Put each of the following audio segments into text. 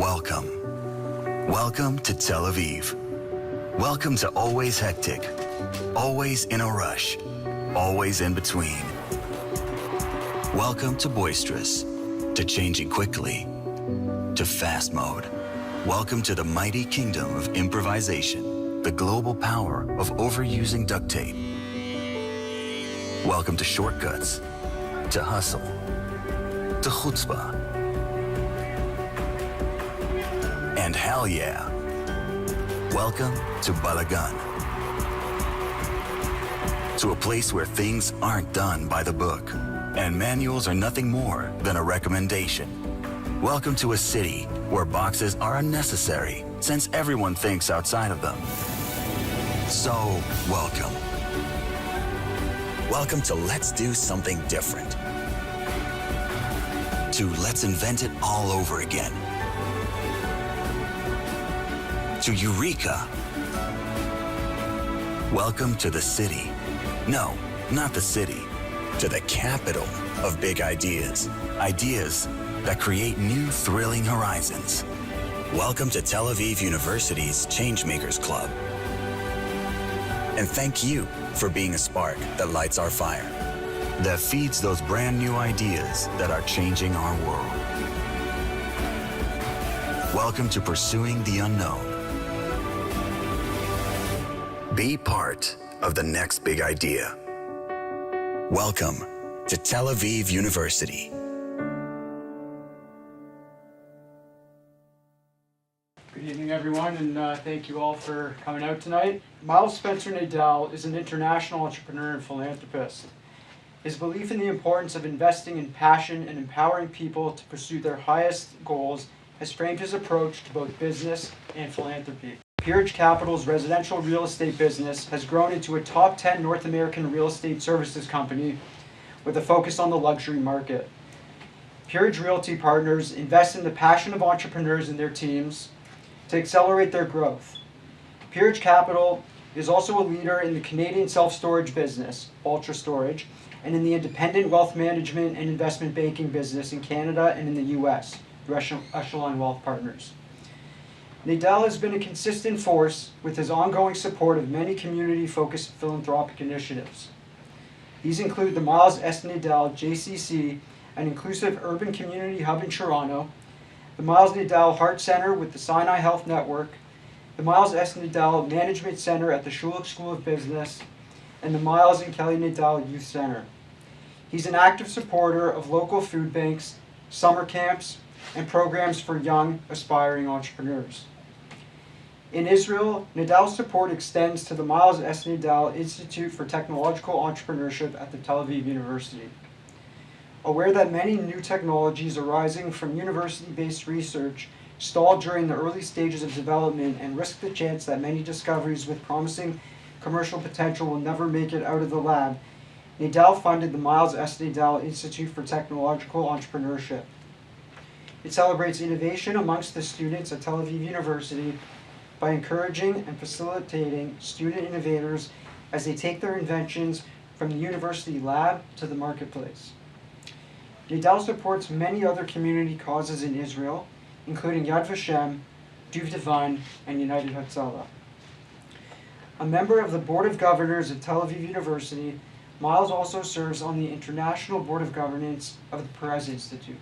Welcome. Welcome to Tel Aviv. Welcome to always hectic, always in a rush, always in between. Welcome to boisterous, to changing quickly, to fast mode. Welcome to the mighty kingdom of improvisation, the global power of overusing duct tape. Welcome to shortcuts, to hustle, to chutzpah. And hell yeah, welcome to Balagan. To a place where things aren't done by the book, and manuals are nothing more than a recommendation. Welcome to a city where boxes are unnecessary since everyone thinks outside of them. So, welcome. Welcome to Let's Do Something Different. To Let's Invent It All Over Again. To Eureka. Welcome to the city. No, not the city. To the capital of big ideas. Ideas that create new thrilling horizons. Welcome to Tel Aviv University's Changemakers Club. And thank you for being a spark that lights our fire, that feeds those brand new ideas that are changing our world. Welcome to Pursuing the Unknown. Be part of the next big idea. Welcome to Tel Aviv University. Good evening, everyone, and thank you all for coming out tonight. Miles Spencer Nadal is an international entrepreneur and philanthropist. His belief in the importance of investing in passion and empowering people to pursue their highest goals has framed his approach to both business and philanthropy. Peerage Capital's residential real estate business has grown into a top 10 North American real estate services company with a focus on the luxury market. Peerage Realty Partners invest in the passion of entrepreneurs and their teams to accelerate their growth. Peerage Capital is also a leader in the Canadian self-storage business, Ultra Storage, and in the independent wealth management and investment banking business in Canada and in the US, through Echelon Wealth Partners. Nadal has been a consistent force with his ongoing support of many community-focused philanthropic initiatives. These include the Miles S. Nadal JCC, an inclusive urban community hub in Toronto, the Miles Nadal Heart Center with the Sinai Health Network, the Miles S. Nadal Management Center at the Schulich School of Business, and the Miles and Kelly Nadal Youth Center. He's an active supporter of local food banks, summer camps, and programs for young, aspiring entrepreneurs. In Israel, Nadal's support extends to the Miles S. Nadal Institute for Technological Entrepreneurship at the Tel Aviv University. Aware that many new technologies arising from university-based research stall during the early stages of development and risk the chance that many discoveries with promising commercial potential will never make it out of the lab, Nadal funded the Miles S. Nadal Institute for Technological Entrepreneurship. It celebrates innovation amongst the students at Tel Aviv University by encouraging and facilitating student innovators as they take their inventions from the university lab to the marketplace. Nadal supports many other community causes in Israel, including Yad Vashem, Duv Divine, and United Hatzalah. A member of the Board of Governors of Tel Aviv University, Miles also serves on the International Board of Governance of the Perez Institute.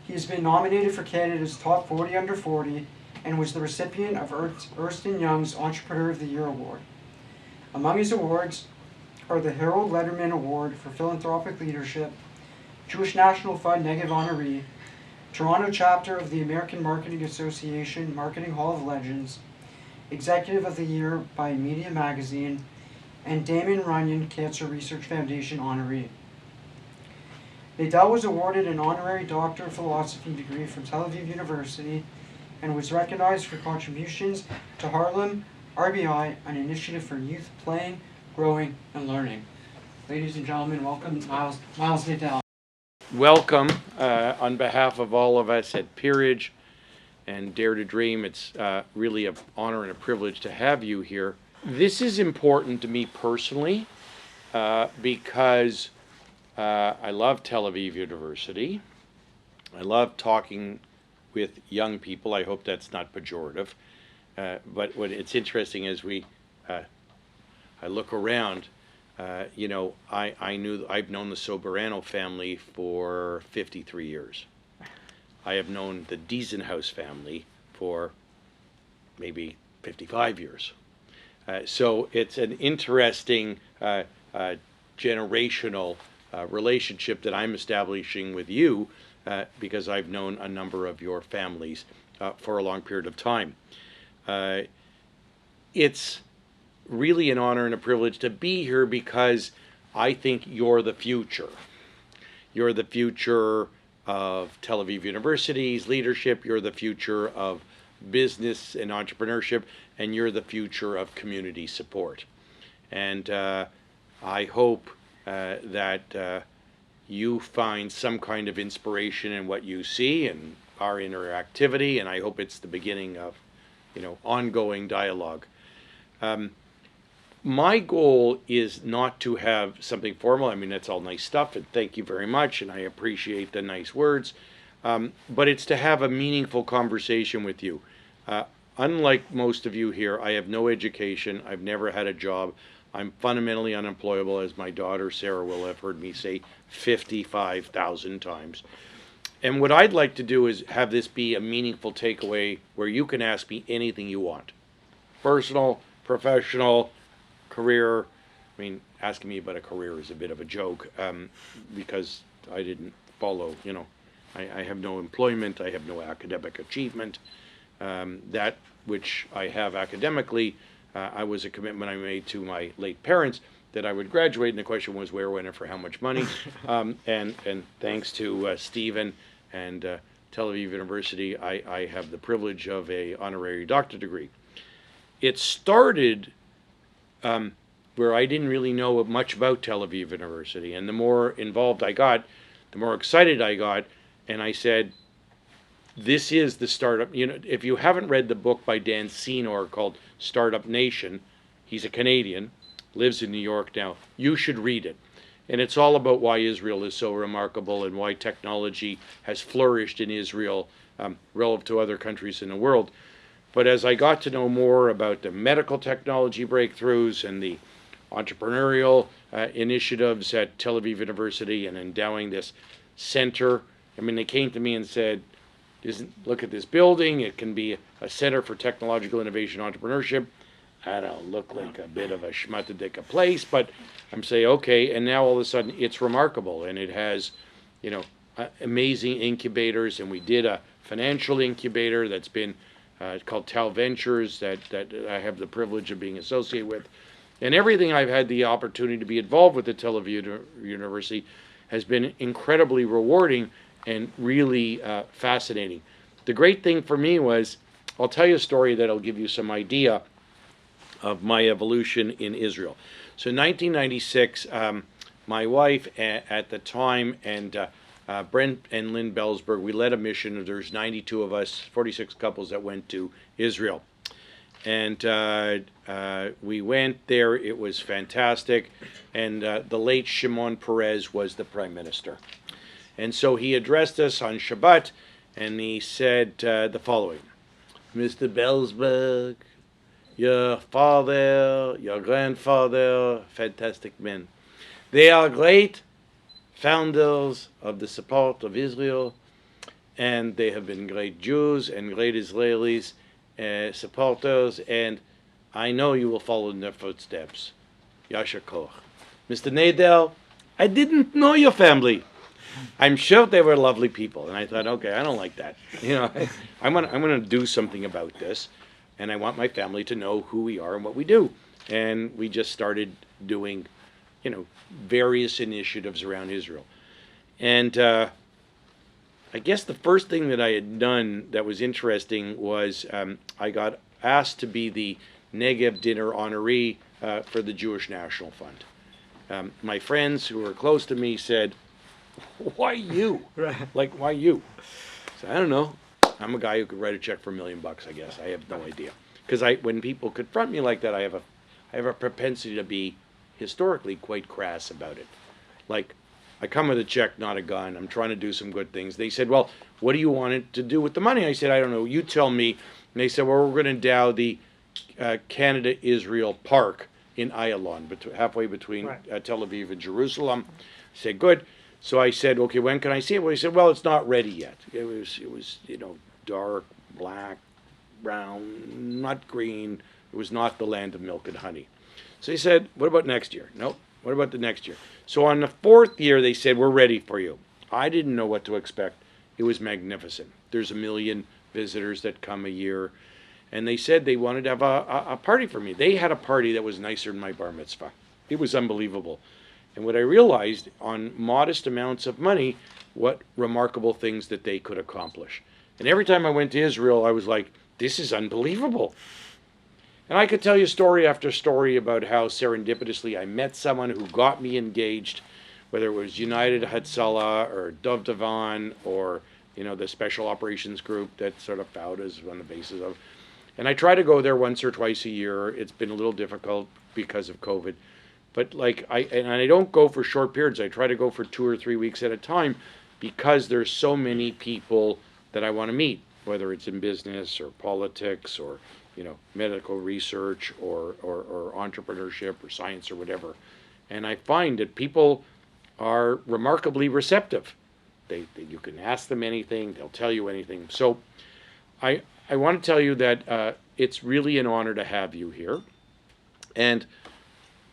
He has been nominated for Canada's Top 40 Under 40 and was the recipient of Ernst & Young's Entrepreneur of the Year Award. Among his awards are the Harold Lederman Award for Philanthropic Leadership, Jewish National Fund Negev Honoree, Toronto Chapter of the American Marketing Association Marketing Hall of Legends, Executive of the Year by Media Magazine, and Damon Runyon Cancer Research Foundation Honoree. Nadal was awarded an honorary Doctor of Philosophy degree from Tel Aviv University and was recognized for contributions to Harlem RBI, an initiative for youth playing, growing, and learning. Ladies and gentlemen, welcome Miles Nadal. Welcome on behalf of all of us at Peerage and Dare to Dream. It's really an honor and a privilege to have you here. This is important to me personally because I love Tel Aviv University. I love talking with young people. I hope that's not pejorative. But what it's interesting is I look around. I've known the Soberano family for 53 years. I have known the Diesenhaus family for maybe 55 years. So it's an interesting generational relationship that I'm establishing with you because I've known a number of your families for a long period of time. It's really an honor and a privilege to be here because I think you're the future. You're the future of Tel Aviv University's leadership. You're the future of business and entrepreneurship, and you're the future of community support. And I hope that you find some kind of inspiration in what you see and our interactivity, and I hope it's the beginning of, ongoing dialogue. My goal is not to have something formal. I mean, that's all nice stuff, and thank you very much, and I appreciate the nice words. But it's to have a meaningful conversation with you. Unlike most of you here, I have no education. I've never had a job. I'm fundamentally unemployable, as my daughter Sarah will have heard me say 55,000 times. And what I'd like to do is have this be a meaningful takeaway where you can ask me anything you want. Personal, professional, career. I mean, asking me about a career is a bit of a joke because I didn't follow, I have no employment, I have no academic achievement. That which I have academically, I was a commitment I made to my late parents that I would graduate, and the question was where, when, and for how much money. And thanks to Stephen and Tel Aviv University, I have the privilege of a honorary doctorate degree. It started where I didn't really know much about Tel Aviv University, and the more involved I got, the more excited I got, and I said, this is the startup. If you haven't read the book by Dan Senor called Startup Nation, he's a Canadian, lives in New York now, you should read it. And it's all about why Israel is so remarkable and why technology has flourished in Israel relative to other countries in the world. But as I got to know more about the medical technology breakthroughs and the entrepreneurial initiatives at Tel Aviv University and endowing this center, I mean, they came to me and said, look at this building, it can be a center for technological innovation and entrepreneurship. I don't look like a bit of a schmatadika place, but I'm saying, okay, and now all of a sudden it's remarkable, and it has, amazing incubators, and we did a financial incubator that's been called Tal Ventures that I have the privilege of being associated with. And everything I've had the opportunity to be involved with at Tel Aviv University has been incredibly rewarding and really fascinating. The great thing for me was, I'll tell you a story that'll give you some idea of my evolution in Israel. So in 1996, my wife at the time and Brent and Lynn Bellsberg, we led a mission. There's 92 of us, 46 couples that went to Israel. And we went there. It was fantastic. And the late Shimon Peres was the prime minister. And so he addressed us on Shabbat, and he said the following: Mr. Bellsberg, your father, your grandfather, fantastic men. They are great founders of the support of Israel, and they have been great Jews and great Israelis supporters, and I know you will follow in their footsteps. Yasher Koch. Mr. Nadel, I didn't know your family. I'm sure they were lovely people, and I thought, okay, I don't like that. I'm gonna do something about this, and I want my family to know who we are and what we do. And we just started doing, various initiatives around Israel. And I guess the first thing that I had done that was interesting was I got asked to be the Negev dinner honoree for the Jewish National Fund. My friends who were close to me said, why you? Right. Like, why you? So I don't know. I'm a guy who could write a check for $1 million, I guess. I have no idea. Because when people confront me like that, I have a propensity to be historically quite crass about it. Like, I come with a check, not a gun. I'm trying to do some good things. They said, well, what do you want it to do with the money? I said, I don't know. You tell me. And they said, well, we're going to endow the Canada-Israel Park in Ayalon, halfway between Tel Aviv and Jerusalem. I said, good. So I said, okay, when can I see it? Well, he said, well, it's not ready yet. It was dark, black, brown, not green. It was not the land of milk and honey. So he said, what about next year? Nope. What about the next year? So on the 4th year, they said, we're ready for you. I didn't know what to expect. It was magnificent. There's 1 million visitors that come a year. And they said they wanted to have a party for me. They had a party that was nicer than my bar mitzvah. It was unbelievable. And what I realized, on modest amounts of money, what remarkable things that they could accomplish. And every time I went to Israel, I was like, this is unbelievable. And I could tell you story after story about how serendipitously I met someone who got me engaged, whether it was United Hatzalah or Dov Davan or the Special Operations Group that sort of Fauda is on the basis of. And I try to go there once or twice a year. It's been a little difficult because of COVID. But I don't go for short periods. I try to go for 2 or 3 weeks at a time because there's so many people that I want to meet, whether it's in business or politics or medical research or entrepreneurship or science or whatever. And I find that people are remarkably receptive. You can ask them anything, they'll tell you anything. So I want to tell you that it's really an honor to have you here. And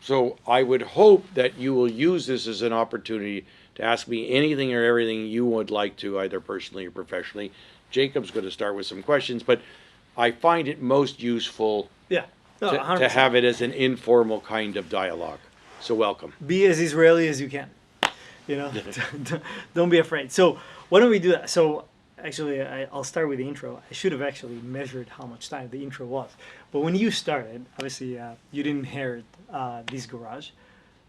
so I would hope that you will use this as an opportunity to ask me anything or everything you would like to, either personally or professionally. Jacob's going to start with some questions, but I find it most useful to have it as an informal kind of dialogue. So welcome. Be as Israeli as you can. Don't be afraid. So why don't we do that? So actually, I'll start with the intro. I should have actually measured how much time the intro was. But when you started, obviously, you didn't inherit this garage.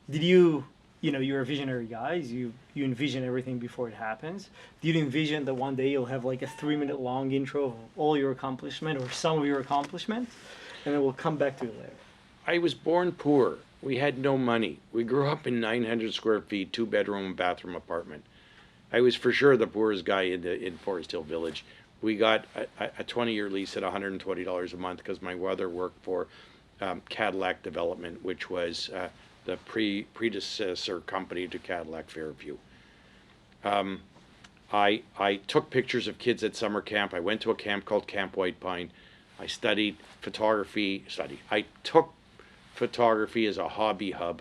Did you, you're a visionary guy. You envision everything before it happens. Did you envision that one day you'll have like a 3-minute long intro of all your accomplishment or some of your accomplishments? And then we'll come back to it later. I was born poor. We had no money. We grew up in 900 square feet, 2-bedroom and bathroom apartment. I was for sure the poorest guy in Forest Hill Village. We got a 20-year lease at $120 a month because my mother worked for Cadillac Development, which was the predecessor company to Cadillac Fairview. I took pictures of kids at summer camp. I went to a camp called Camp White Pine. I studied photography. I took photography as a hobby hub.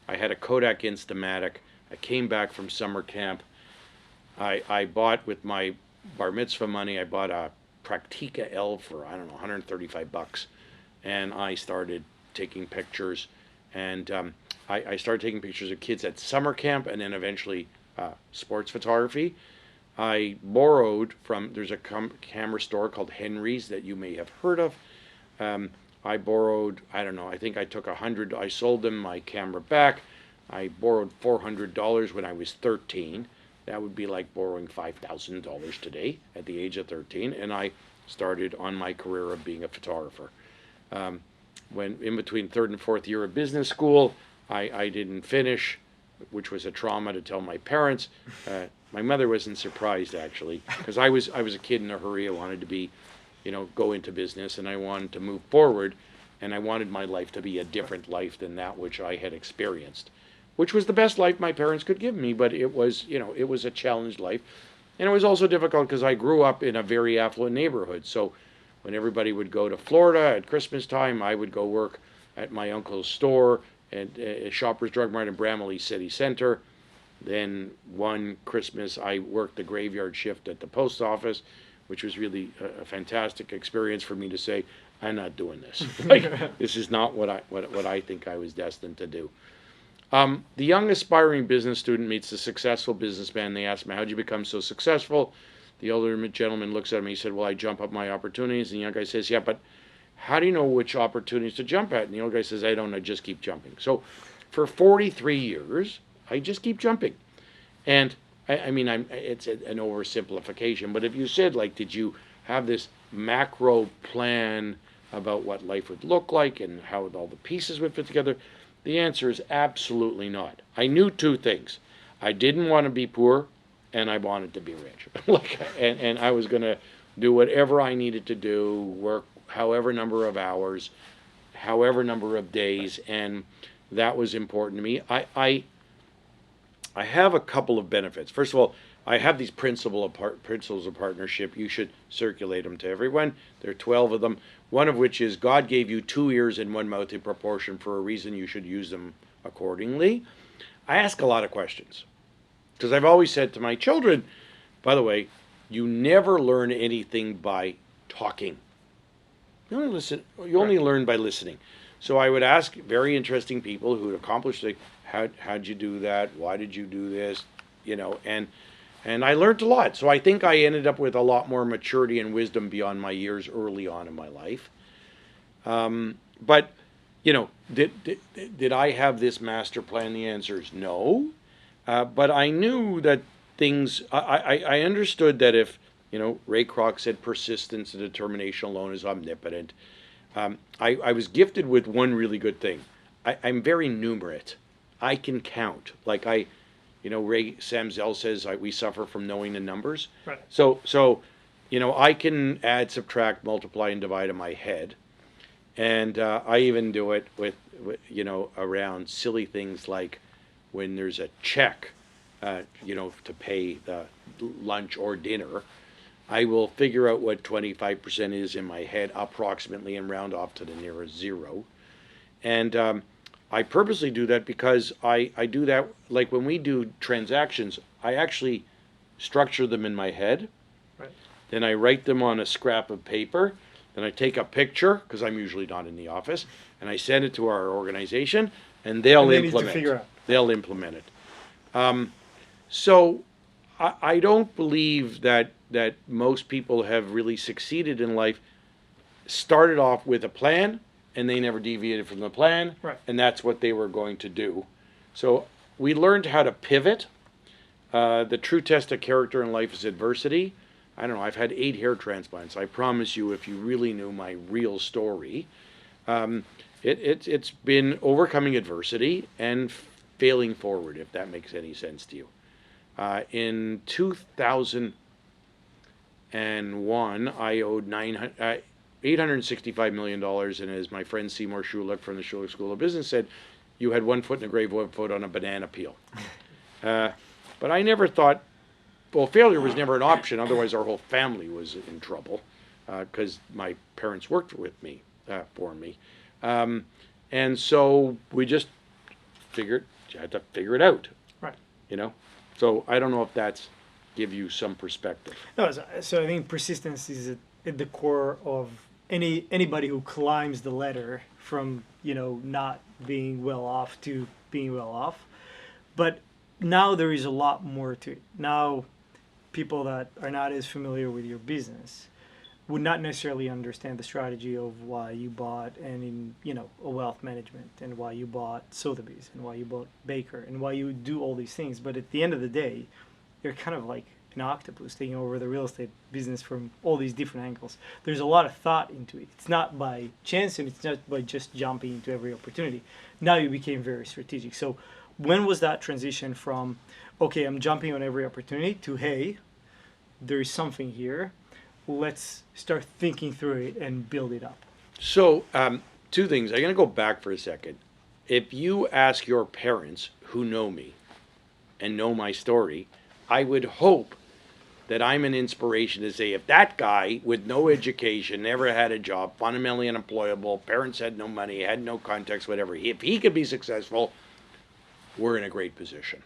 I had a Kodak Instamatic. I came back from summer camp. I bought, with my bar mitzvah money, I bought a Praktika L for, $135. And I started taking pictures. And I started taking pictures of kids at summer camp and then eventually sports photography. I borrowed from, there's a camera store called Henry's that you may have heard of. I borrowed, I think I took I sold them my camera back. I borrowed $400 when I was 13. That would be like borrowing $5,000 today at the age of 13. And I started on my career of being a photographer. When in between 3rd and 4th year of business school, I didn't finish, which was a trauma to tell my parents. My mother wasn't surprised, actually, because I was a kid in a hurry. I wanted to be, go into business, and I wanted to move forward, and I wanted my life to be a different life than that which I had experienced, which was the best life my parents could give me, but it was, it was a challenged life. And it was also difficult because I grew up in a very affluent neighborhood. So when everybody would go to Florida at Christmas time, I would go work at my uncle's store at Shoppers Drug Mart in Bramalea City Center. Then one Christmas, I worked the graveyard shift at the post office, which was really a fantastic experience for me to say, I'm not doing this. This is not what I think I was destined to do. The young aspiring business student meets the successful businessman. They ask me, how'd you become so successful? The older gentleman looks at me, he said, well, I jump up my opportunities. And the young guy says, yeah, but how do you know which opportunities to jump at? And the old guy says, I don't, I just keep jumping. So for 43 years, I just keep jumping. And it's an oversimplification, but if you said, did you have this macro plan about what life would look like and how all the pieces would fit together? The answer is absolutely not. I knew two things. I didn't want to be poor, and I wanted to be rich. And I was going to do whatever I needed to do, work however number of hours, however number of days, and that was important to me. I have a couple of benefits. First of all, I have these principles of partnership. You should circulate them to everyone. There are 12 of them. One of which is God gave you 2 ears and 1 mouth in proportion for a reason. You should use them accordingly. I ask a lot of questions because I've always said to my children, by the way, you never learn anything by talking. You only listen. You only learn by listening. So I would ask very interesting people who had accomplished it. How'd you do that? Why did you do this? And I learned a lot. So I think I ended up with a lot more maturity and wisdom beyond my years early on in my life. But, did I have this master plan? The answer is no. But I knew that things, I understood that if, Ray Kroc said persistence and determination alone is omnipotent. I was gifted with one really good thing. I'm very numerate. I can count. Ray Samzel says we suffer from knowing the numbers. Right. So, I can add, subtract, multiply, and divide in my head. And I even do it with around silly things like when there's a check, to pay the lunch or dinner. I will figure out what 25% is in my head approximately and round off to the nearest zero. And I purposely do that because I do that, like when we do transactions, I actually structure them in my head. Right. Then I write them on a scrap of paper. Then I take a picture, because I'm usually not in the office, and I send it to our organization, and they'll implement it. They'll implement it. So I don't believe that most people have really succeeded in life, started off with a plan, and they never deviated from the plan, right. And that's what they were going to do. So we learned how to pivot. The true test of character in life is adversity. I don't know, I've had 8 hair transplants. I promise you, if you really knew my real story, it's been overcoming adversity and failing forward, if that makes any sense to you. In 2001, I owed $865 million, and as my friend Seymour Schulich from the Schulich School of Business said, you had 1 foot in the grave, 1 foot on a banana peel. But I never thought, well, failure was never an option, otherwise our whole family was in trouble, because my parents worked with me, for me. And so we just you had to figure it out. Right. So I don't know if that's give you some perspective. No, so I think persistence is at the core of anybody who climbs the ladder from not being well off to being well off. But now there is a lot more to it. Now people that are not as familiar with your business would not necessarily understand the strategy of why you bought a wealth management, and why you bought Sotheby's, and why you bought Baker, and why you do all these things. But at the end of the day, you're kind of like an octopus taking over the real estate business from all these different angles. There's a lot of thought into it. It's not by chance, and it's not by just jumping into every opportunity. Now you became very strategic. So when was that transition from, okay, I'm jumping on every opportunity, to, hey, there is something here, let's start thinking through it and build it up? So 2 things. I'm going to go back for a second. If you ask your parents who know me and know my story, I would hope that I'm an inspiration to say, if that guy with no education, never had a job, fundamentally unemployable, parents had no money, had no contacts, whatever, if he could be successful, we're in a great position.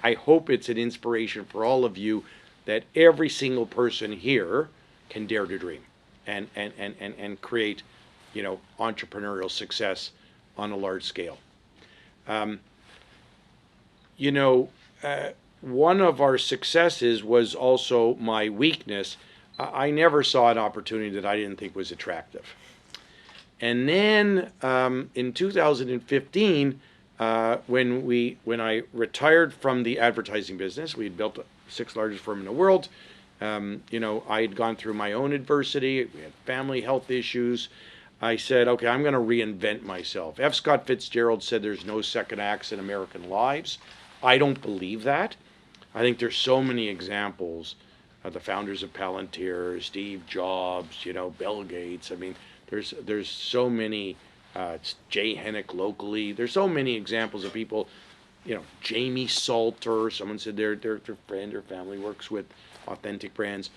I hope it's an inspiration for all of you that every single person here can dare to dream and create, entrepreneurial success on a large scale. One of our successes was also my weakness. I never saw an opportunity that I didn't think was attractive. And then in 2015, when I retired from the advertising business, we had built the 6th largest firm in the world. I had gone through my own adversity. We had family health issues. I said, okay, I'm going to reinvent myself. F. Scott Fitzgerald said there's no second acts in American lives. I don't believe that. I think there's so many examples of the founders of Palantir, Steve Jobs, Bill Gates. I mean, there's so many, Jay Hennick locally. There's so many examples of people, Jamie Salter, someone said their friend or family works with Authentic Brands,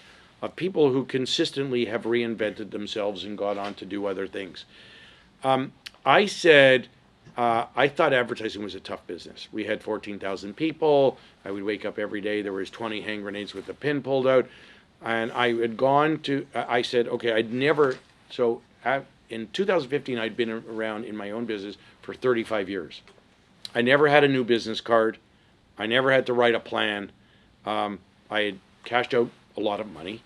of people who consistently have reinvented themselves and gone on to do other things. I said, I thought advertising was a tough business. We had 14,000 people. I would wake up every day. There was 20 hand grenades with the pin pulled out. And I had I said, okay, in 2015, I'd been around in my own business for 35 years. I never had a new business card. I never had to write a plan. I had cashed out a lot of money.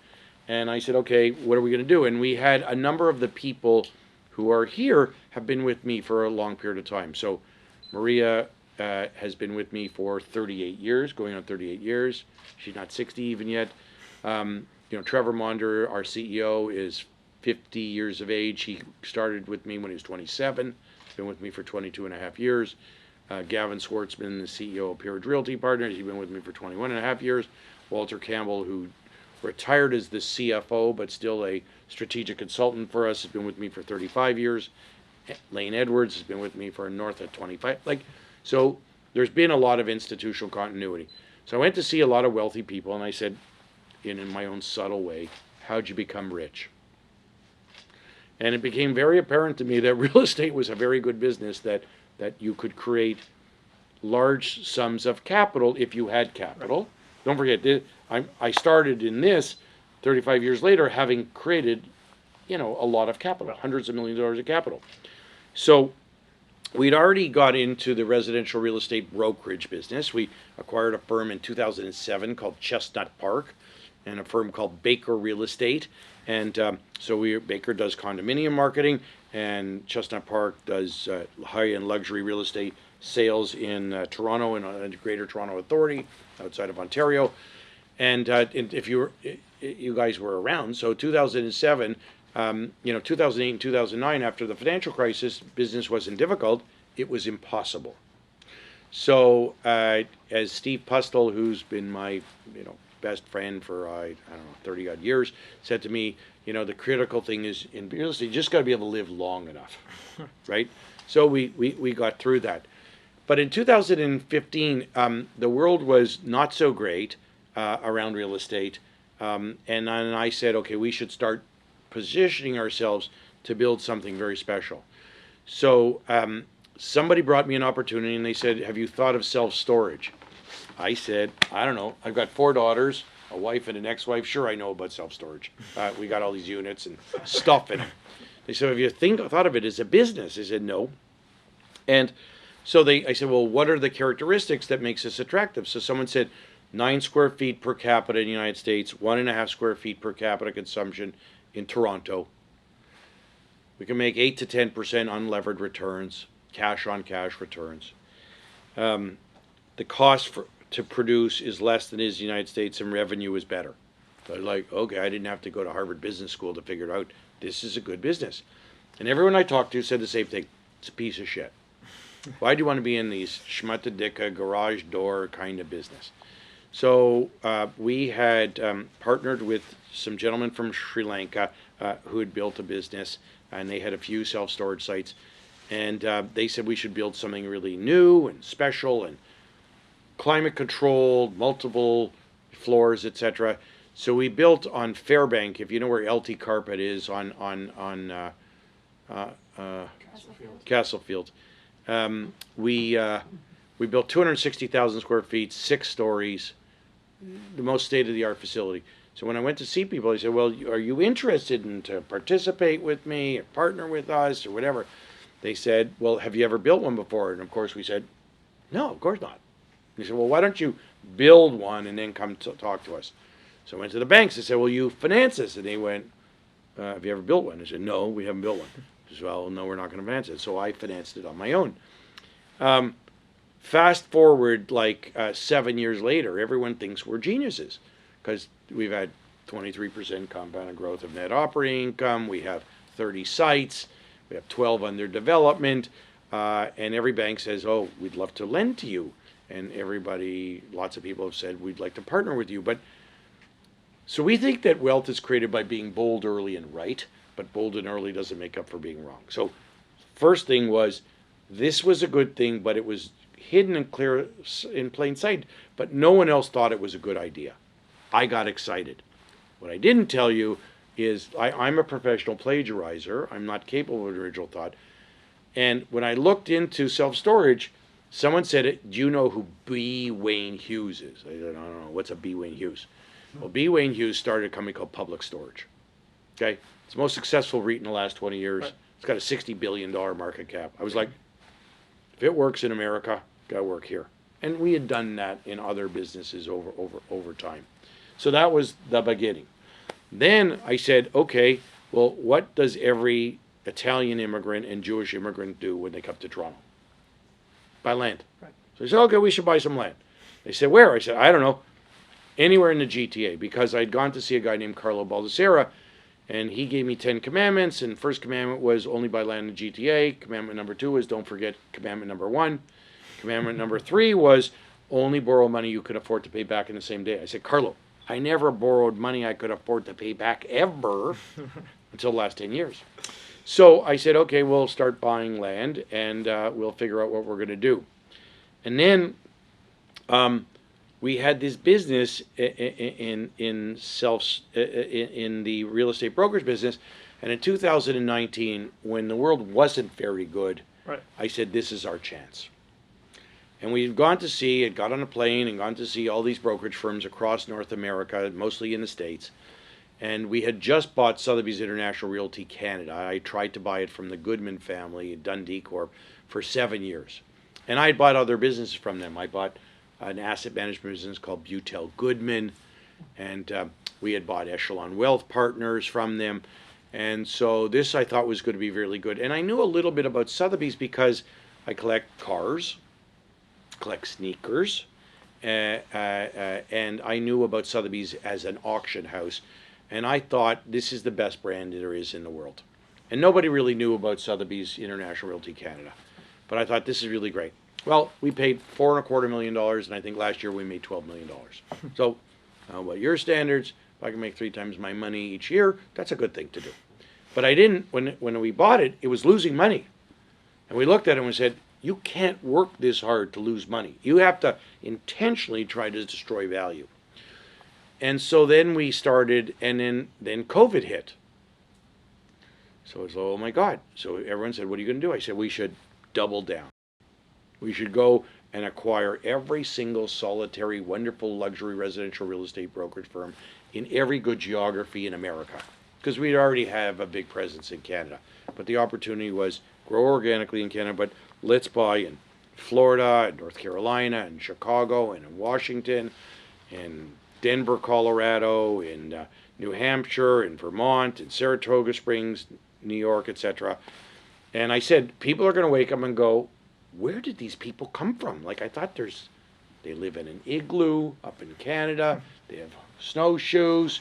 And I said, okay, what are we going to do? And we had a number of the people who are here have been with me for a long period of time. So Maria has been with me for 38 years, going on 38 years. She's not 60 even yet. Trevor Monder, our CEO, is 50 years of age. He started with me when he was 27. He's been with me for 22 and a half years. Gavin Schwartzman, the CEO of Peerage Realty Partners, he's been with me for 21 and a half years. Walter Campbell, who retired as the CFO, but still a strategic consultant for us, has been with me for 35 years. Lane Edwards has been with me for north of 25. So there's been a lot of institutional continuity. So I went to see a lot of wealthy people, and I said, in my own subtle way, how'd you become rich? And it became very apparent to me that real estate was a very good business, that you could create large sums of capital if you had capital. Right. Don't forget, I started in this 35 years later having created, a lot of capital, hundreds of millions of dollars of capital. So we'd already got into the residential real estate brokerage business. We acquired a firm in 2007 called Chestnut Park and a firm called Baker Real Estate. And Baker does condominium marketing, and Chestnut Park does high-end luxury real estate sales in Toronto and the Greater Toronto Authority outside of Ontario. And if you guys were around, so 2007, 2008 and 2009, after the financial crisis, business wasn't difficult, it was impossible. So as Steve Pustel, who's been my best friend for 30 odd years, said to me, the critical thing is in real estate, you just got to be able to live long enough, right? So we got through that. But in 2015, the world was not so great around real estate, and then I said, okay, we should start positioning ourselves to build something very special. So somebody brought me an opportunity, and they said, have you thought of self-storage? I said, I don't know. I've got 4 daughters, a wife and an ex-wife. Sure, I know about self-storage. We got all these units and stuff in them. They said, have you thought of it as a business? I said, no. And so I said, well, what are the characteristics that makes this attractive? So someone said 9 square feet per capita in the United States, 1.5 square feet per capita consumption in Toronto. We can make 8 to 10% unlevered returns, cash on cash returns. The cost to produce is less than is the United States, and revenue is better. So I was like, okay, I didn't have to go to Harvard Business School to figure it out. This is a good business. And everyone I talked to said the same thing. It's a piece of shit. Why do you want to be in these schmutadicka garage door kind of business? So we had partnered with some gentlemen from Sri Lanka who had built a business, and they had a few self-storage sites. And they said we should build something really new and special and climate controlled, multiple floors, etc. So we built on Fairbank, if you know where LT Carpet is on Castlefield. We built 260,000 square feet, 6 stories, the most state-of-the-art facility. So when I went to see people, I said, well, are you interested in to participate with me or partner with us or whatever? They said, well, have you ever built one before? And of course we said, no, of course not. They said, well, why don't you build one and then come to talk to us? So I went to the banks. They said, well, you finance this. And they went, have you ever built one? I said, no, we haven't built one. I said, well, no, we're not going to finance it. So I financed it on my own. Fast forward 7 years later, everyone thinks we're geniuses because we've had 23% compounded growth of net operating income. We have 30 sites. We have 12 under development. And every bank says, oh, we'd love to lend to you. and everybody, lots of people have said, we'd like to partner with you. But so we think that wealth is created by being bold early and right, but bold and early doesn't make up for being wrong. So first thing was, this was a good thing, but it was hidden and clear in plain sight, but no one else thought it was a good idea. I got excited. What I didn't tell you is I'm a professional plagiarizer. I'm not capable of original thought. And when I looked into self-storage, someone said, do you know who B. Wayne Hughes is? I said, I don't know. What's a B. Wayne Hughes? Well, B. Wayne Hughes started a company called Public Storage. Okay? It's the most successful REIT in the last 20 years. Right. It's got a $60 billion market cap. I was like, if it works in America, got to work here. And we had done that in other businesses over time. So that was the beginning. Then I said, okay, well, what does every Italian immigrant and Jewish immigrant do when they come to Toronto? Buy land. Right. So I said, okay, we should buy some land. They said, where? I said, I don't know. Anywhere in the GTA, because I'd gone to see a guy named Carlo Baldessera, and he gave me 10 commandments, and first commandment was only buy land in the GTA. Commandment number 2 was don't forget commandment number 1. Commandment number 3 was only borrow money you could afford to pay back in the same day. I said, Carlo, I never borrowed money I could afford to pay back ever until the last 10 years. So I said, okay, we'll start buying land, and we'll figure out what we're going to do. And then we had this business in the real estate brokerage business, and in 2019, when the world wasn't very good, right, I said, this is our chance. And we'd got on a plane and gone to see all these brokerage firms across North America, mostly in the States. And we had just bought Sotheby's International Realty Canada. I tried to buy it from the Goodman family, Dundee Corp, for 7 years. And I had bought other businesses from them. I bought an asset management business called Butel Goodman, and we had bought Echelon Wealth Partners from them. And so this I thought was going to be really good. And I knew a little bit about Sotheby's because I collect cars, collect sneakers, and I knew about Sotheby's as an auction house. And I thought, this is the best brand there is in the world. And nobody really knew about Sotheby's International Realty Canada. But I thought, this is really great. Well, we paid $4.25 million, and I think last year we made $12 million. So, by your standards, if I can make 3 times my money each year, that's a good thing to do. But I didn't, when we bought it, it was losing money. And we looked at it and we said, you can't work this hard to lose money. You have to intentionally try to destroy value. And so then we started, and then COVID hit. So it's, oh my God. So everyone said, what are you going to do? I said, we should double down. We should go and acquire every single solitary, wonderful luxury residential real estate brokerage firm in every good geography in America. Because we already have a big presence in Canada. But the opportunity was grow organically in Canada, but let's buy in Florida, and North Carolina, and Chicago, and in Washington, and Denver, Colorado, in New Hampshire, in Vermont, in Saratoga Springs, New York, etc. And I said, people are going to wake up and go, where did these people come from? Like, I thought they live in an igloo up in Canada, they have snowshoes.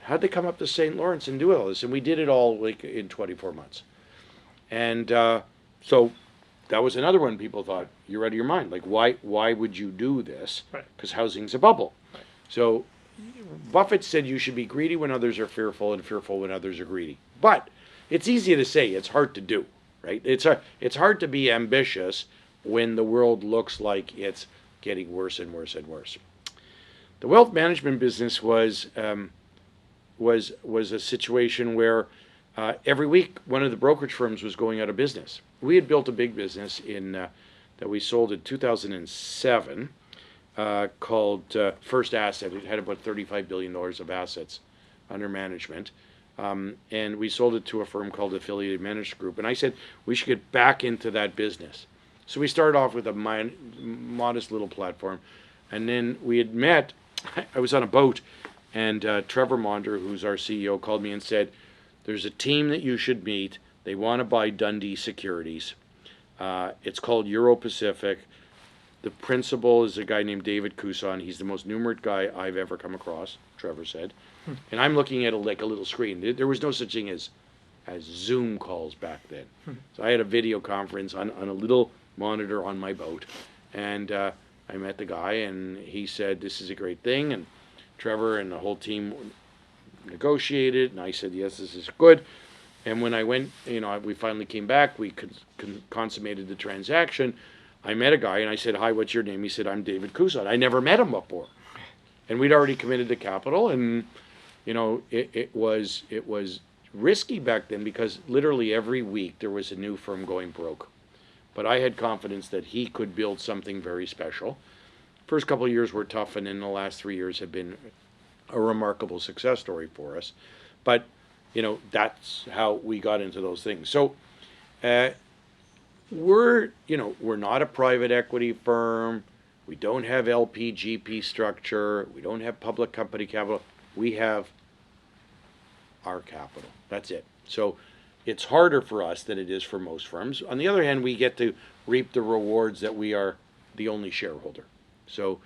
How'd they come up to St. Lawrence and do all this? And we did it all like in 24 months. And so that was another one people thought, you're out of your mind. Like, why would you do this? Because housing's a bubble. Right. So Buffett said you should be greedy when others are fearful and fearful when others are greedy. But it's easy to say, it's hard to do, right? It's hard to be ambitious when the world looks like it's getting worse and worse and worse. The wealth management business was a situation where every week one of the brokerage firms was going out of business. We had built a big business that we sold in 2007 called First Asset. It had about $35 billion of assets under management. And we sold it to a firm called Affiliated Managed Group. And I said, we should get back into that business. So we started off with a modest little platform. And then we had met, I was on a boat, and Trevor Maunder, who's our CEO, called me and said, there's a team that you should meet. They want to buy Dundee Securities. It's called Euro Pacific. The principal is a guy named David Couson. He's the most numerate guy I've ever come across, Trevor said. And I'm looking at like a little screen. There was no such thing as Zoom calls back then. So I had a video conference on a little monitor on my boat. And I met the guy, and he said, this is a great thing, and Trevor and the whole team negotiated, and I said, yes, this is good. And when I went, we finally came back, we consummated the transaction. I met a guy, and I said, hi, what's your name? He said, I'm David Cousin. I never met him before. And we'd already committed the capital, and, it was risky back then because literally every week there was a new firm going broke. But I had confidence that he could build something very special. First couple of years were tough, and then the last 3 years have been a remarkable success story for us. But, that's how we got into those things. So we're not a private equity firm. We don't have LP, GP structure. We don't have public company capital. We have our capital. That's it. So it's harder for us than it is for most firms. On the other hand, we get to reap the rewards that we are the only shareholder. So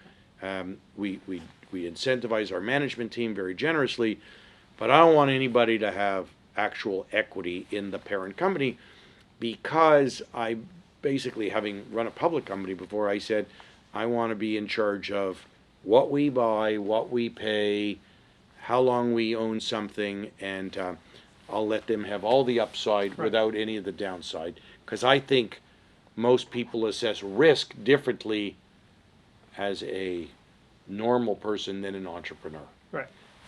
we incentivize our management team very generously, but I don't want anybody to have actual equity in the parent company, because I basically, having run a public company before, I said I want to be in charge of what we buy, what we pay, how long we own something, and I'll let them have all the upside without any of the downside, because I think most people assess risk differently as a normal person than an entrepreneur. Right.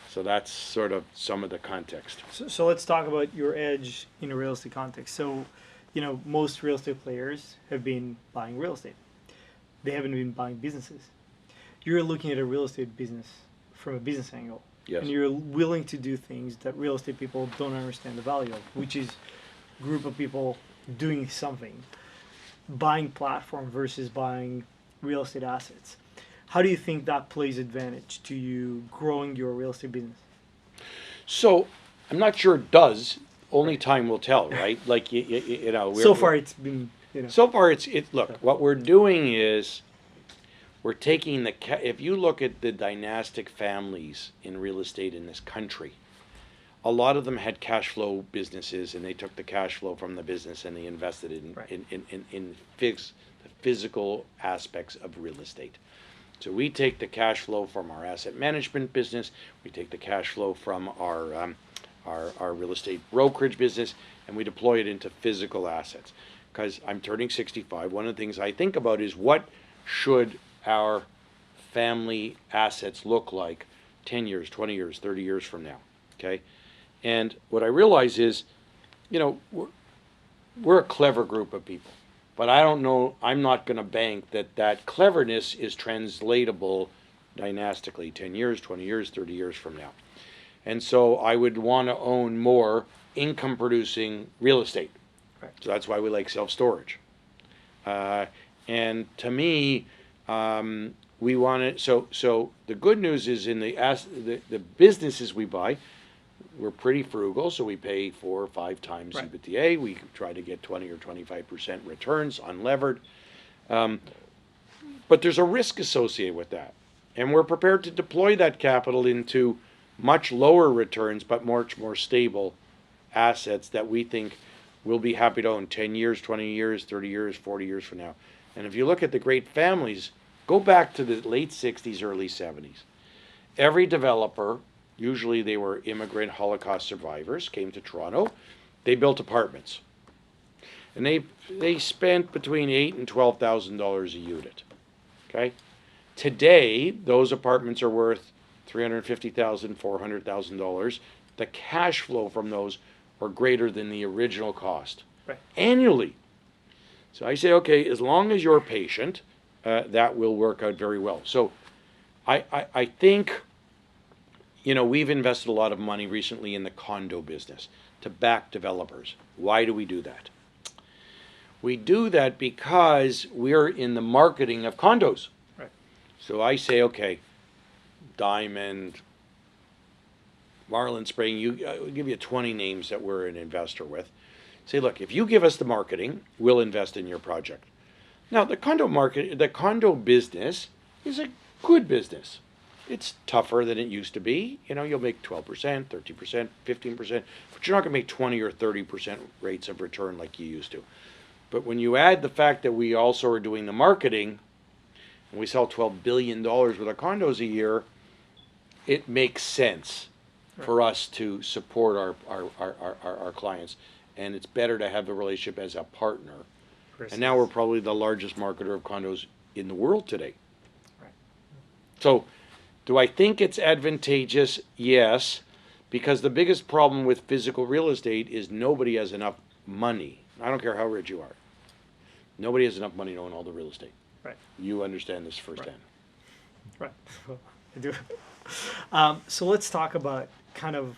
So that's sort of some of the context. So let's talk about your edge in a real estate context. So, most real estate players have been buying real estate. They haven't been buying businesses. You're looking at a real estate business from a business angle. Yes. And you're willing to do things that real estate people don't understand the value of, which is a group of people doing something, buying platform versus buying real estate assets. How do you think that plays advantage to you growing your real estate business? So I'm not sure it does. Only time will tell, right? Like So far, it's been. So far, it's look. What we're doing is we're taking if you look at the dynastic families in real estate in this country, a lot of them had cash flow businesses, and they took the cash flow from the business and they invested in the physical aspects of real estate. So we take the cash flow from our asset management business, we take the cash flow from our real estate brokerage business, and we deploy it into physical assets. Because I'm turning 65, one of the things I think about is what should our family assets look like 10 years, 20 years, 30 years from now, okay? And what I realize is, we're a clever group of people. But I don't know, I'm not going to bank that cleverness is translatable dynastically 10 years, 20 years, 30 years from now. And so I would want to own more income producing real estate. Right. So that's why we like self-storage. And to me, we want it, so the good news is in the businesses we buy, we're pretty frugal, so we pay 4 or 5 times EBITDA. We try to get 20 or 25% returns unlevered. But there's a risk associated with that. And we're prepared to deploy that capital into much lower returns, but much more stable assets that we think we'll be happy to own 10 years, 20 years, 30 years, 40 years from now. And if you look at the great families, go back to the late 60s, early 70s. Every developer, usually they were immigrant Holocaust survivors, came to Toronto. They built apartments. And they spent between $8,000 and $12,000 a unit. Okay? Today, those apartments are worth $350,000, $400,000. The cash flow from those are greater than the original cost annually. So I say, okay, as long as you're patient, that will work out very well. So I think, we've invested a lot of money recently in the condo business to back developers. Why do we do that? We do that because we're in the marketing of condos. Right. So I say, okay, Diamond, Marlin Spring, I'll give you 20 names that we're an investor with. Say, look, if you give us the marketing, we'll invest in your project. Now, the condo business is a good business. It's tougher than it used to be. You'll make 12%, 13%, 15%, but you're not going to make 20 or 30% rates of return like you used to. But when you add the fact that we also are doing the marketing, and we sell $12 billion worth of condos a year, it makes sense for us to support our clients. And it's better to have the relationship as a partner. And now we're probably the largest marketer of condos in the world today. Right. So, do I think it's advantageous? Yes, because the biggest problem with physical real estate is nobody has enough money. I don't care how rich you are. Nobody has enough money to own all the real estate. Right. You understand this firsthand. Right. I do. So let's talk about kind of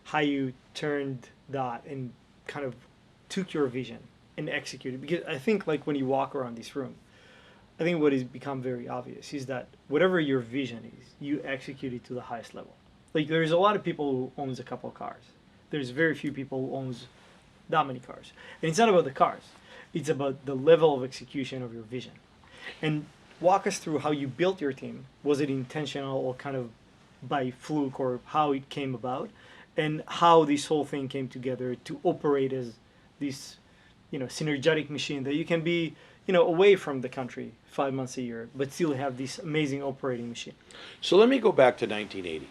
how you turned that and kind of took your vision and executed. Because I think like when you walk around this room, I think what has become very obvious is that whatever your vision is, you execute it to the highest level. Like there's a lot of people who owns a couple of cars. There's very few people who owns that many cars. And it's not about the cars. It's about the level of execution of your vision. And walk us through how you built your team. Was it intentional or kind of by fluke, or how it came about, and how this whole thing came together to operate as this, synergetic machine that you can be, away from the country 5 months a year, but still have this amazing operating machine. So let me go back to 1980.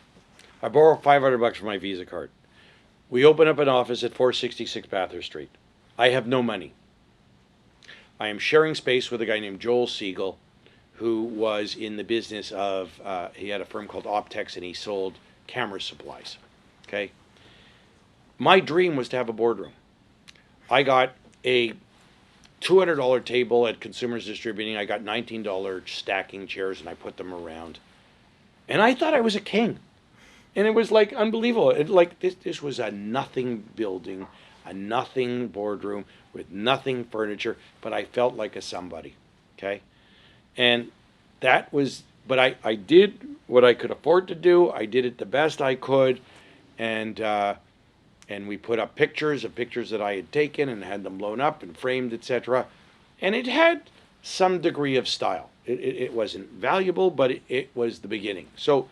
I borrowed $500 for my Visa card. We open up an office at 466 Bathurst Street. I have no money. I am sharing space with a guy named Joel Siegel, who was in the business of, he had a firm called Optex, and he sold camera supplies. Okay? My dream was to have a boardroom. I got a $200 table at Consumers Distributing. I got $19 stacking chairs, and I put them around. And I thought I was a king. And it was like unbelievable. This was a nothing building, a nothing boardroom with nothing furniture, but I felt like a somebody. Okay? And that was, but I did what I could afford to do. I did it the best I could. And we put up pictures of pictures that I had taken and had them blown up and framed, etc. And it had some degree of style. It wasn't valuable, but it was the beginning. So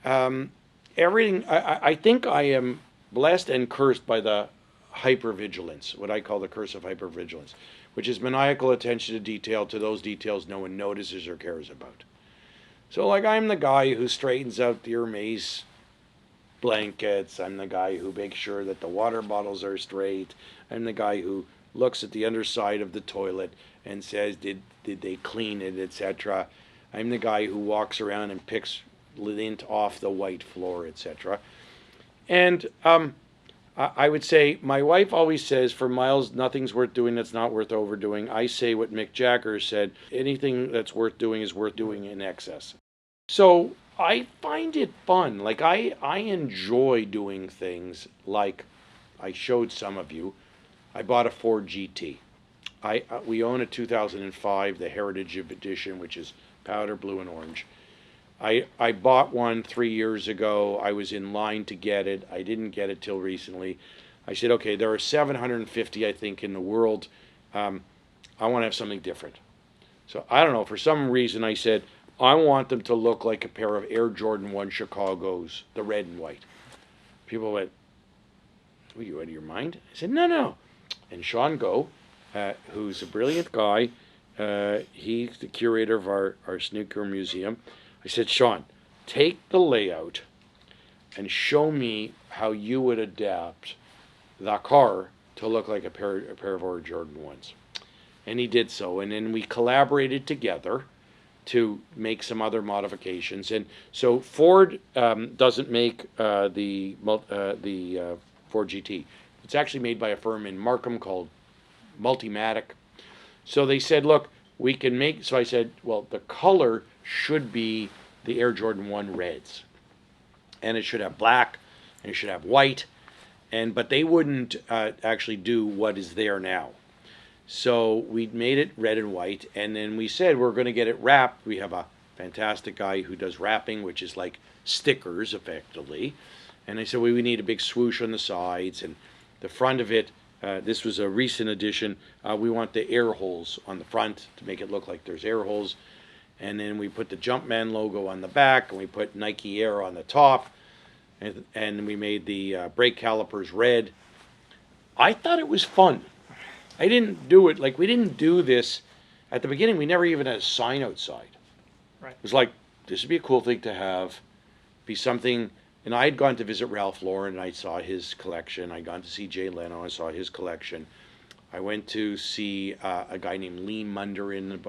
everything, I think I am blessed and cursed by the hypervigilance, what I call the curse of hypervigilance, which is maniacal attention to detail, to those details no one notices or cares about. So like I'm the guy who straightens out the Hermes blankets. I'm the guy who makes sure that the water bottles are straight. I'm the guy who looks at the underside of the toilet and says, did they clean it, etc. I'm the guy who walks around and picks lint off the white floor, etc. And I would say, my wife always says, for Miles, nothing's worth doing that's not worth overdoing. I say what Mick Jagger said, anything that's worth doing is worth doing in excess. So I find it fun. Like I enjoy doing things like I showed some of you. I bought a Ford GT. We own a 2005, the Heritage Edition, which is powder blue and orange. I bought one 3 years ago. I was in line to get it. I didn't get it till recently. I said, okay, there are 750, I think, in the world. I want to have something different. So I don't know, for some reason I said, I want them to look like a pair of Air Jordan 1 Chicago's, the red and white. People went, are you out of your mind? I said, no. And Sean Go, who's a brilliant guy, he's the curator of our snooker museum. I said, Sean, take the layout and show me how you would adapt the car to look like a pair of Air Jordan 1s. And he did so. And then we collaborated together to make some other modifications. And so Ford doesn't make the Ford GT. It's actually made by a firm in Markham called Multimatic. So they said, look, we can make, so I said, well, the color should be the Air Jordan 1 reds. And it should have black, and it should have white, but they wouldn't actually do what is there now. So we made it red and white, and then we said we're going to get it wrapped. We have a fantastic guy who does wrapping, which is like stickers, effectively. And I said, well, we need a big swoosh on the sides, and the front of it, this was a recent addition, we want the air holes on the front to make it look like there's air holes. And then we put the Jumpman logo on the back, and we put Nike Air on the top, and we made the brake calipers red. I thought it was fun. I didn't do it, like we didn't do this, at the beginning we never even had a sign outside. Right. It was like, this would be a cool thing to have, be something. And I had gone to visit Ralph Lauren, and I saw his collection. I'd gone to see Jay Leno, I saw his collection. I went to see a guy named Lee Munder in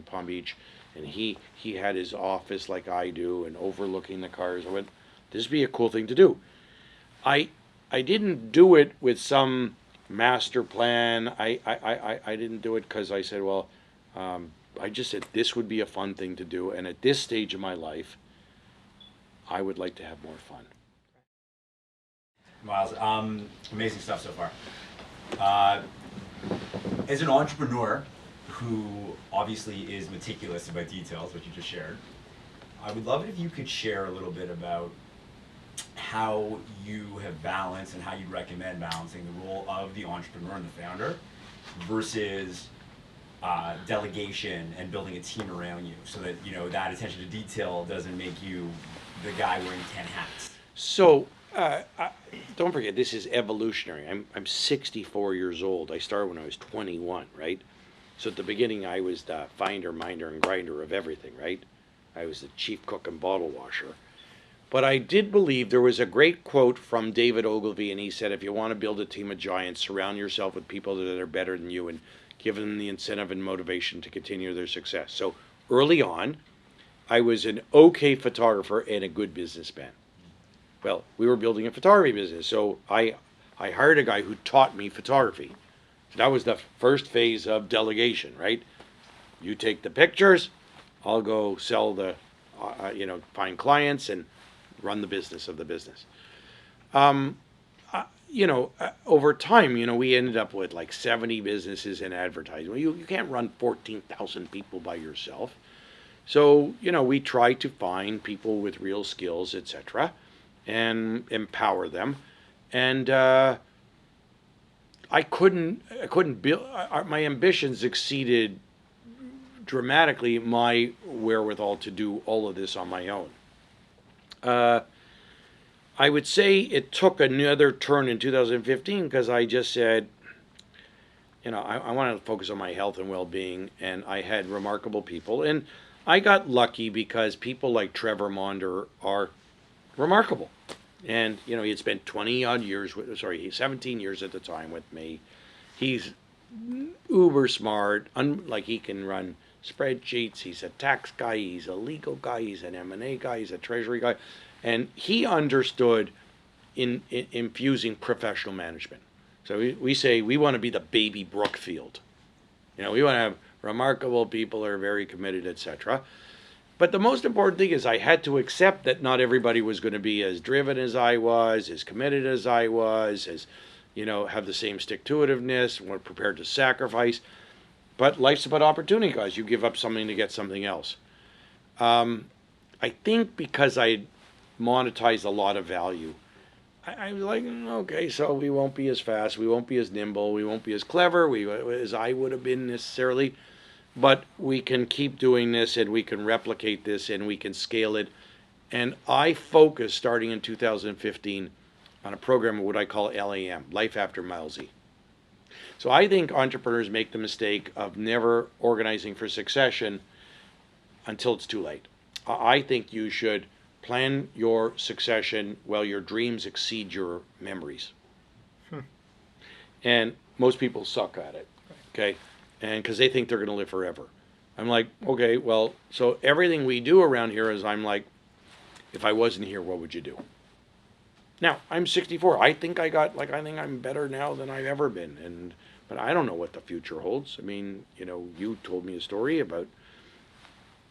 Palm Beach, and he had his office like I do, and overlooking the cars. I went, this would be a cool thing to do. I didn't do it with some master plan. I didn't do it because I said, well, I just said this would be a fun thing to do, and at this stage of my life, I would like to have more fun. Miles, amazing stuff so far. As an entrepreneur who obviously is meticulous about details, which you just shared, I would love it if you could share a little bit about how you have balanced and how you recommend balancing the role of the entrepreneur and the founder versus delegation and building a team around you, so that that attention to detail doesn't make you the guy wearing 10 hats. So don't forget, this is evolutionary. I'm 64 years old. I started when I was 21, right? So at the beginning, I was the finder, minder, and grinder of everything, right? I was the chief cook and bottle washer. But I did believe there was a great quote from David Ogilvy, and he said, if you want to build a team of giants, surround yourself with people that are better than you and give them the incentive and motivation to continue their success. So early on, I was an okay photographer and a good businessman. Well, we were building a photography business, so I hired a guy who taught me photography. So that was the first phase of delegation, right? You take the pictures, I'll go sell the, find clients and run the business of the business. Over time, we ended up with like 70 businesses in advertising. Well, you can't run 14,000 people by yourself. So, we try to find people with real skills, etc., and empower them. And I couldn't build, my ambitions exceeded dramatically my wherewithal to do all of this on my own. I would say it took another turn in 2015 because I just said, I wanted to focus on my health and well-being, and I had remarkable people. And I got lucky because people like Trevor Maunder are remarkable. And, he had spent 17 years at the time with me. He's uber smart, like he can run spreadsheets. He's a tax guy, he's a legal guy, he's an M&A guy, he's a treasury guy. And he understood in infusing professional management. So we say we want to be the baby Brookfield. We want to have remarkable people who are very committed, etc. But the most important thing is I had to accept that not everybody was going to be as driven as I was, as committed as I was, as, have the same stick-to-itiveness, were prepared to sacrifice. But life's about opportunity, guys. You give up something to get something else. I think because I monetized a lot of value, I was like, okay, so we won't be as fast, we won't be as nimble, we won't be as clever as I would have been necessarily, but we can keep doing this and we can replicate this and we can scale it. And I focused starting in 2015 on a program of what I call LAM, Life After Milesy. So I think entrepreneurs make the mistake of never organizing for succession until it's too late. I think you should plan your succession while your dreams exceed your memories. And most people suck at it, okay? And because they think they're going to live forever. I'm like, okay, well, so everything we do around here is I'm like, if I wasn't here, what would you do? Now, I'm 64. I think I'm better now than I've ever been. But I don't know what the future holds. I mean, you told me a story about,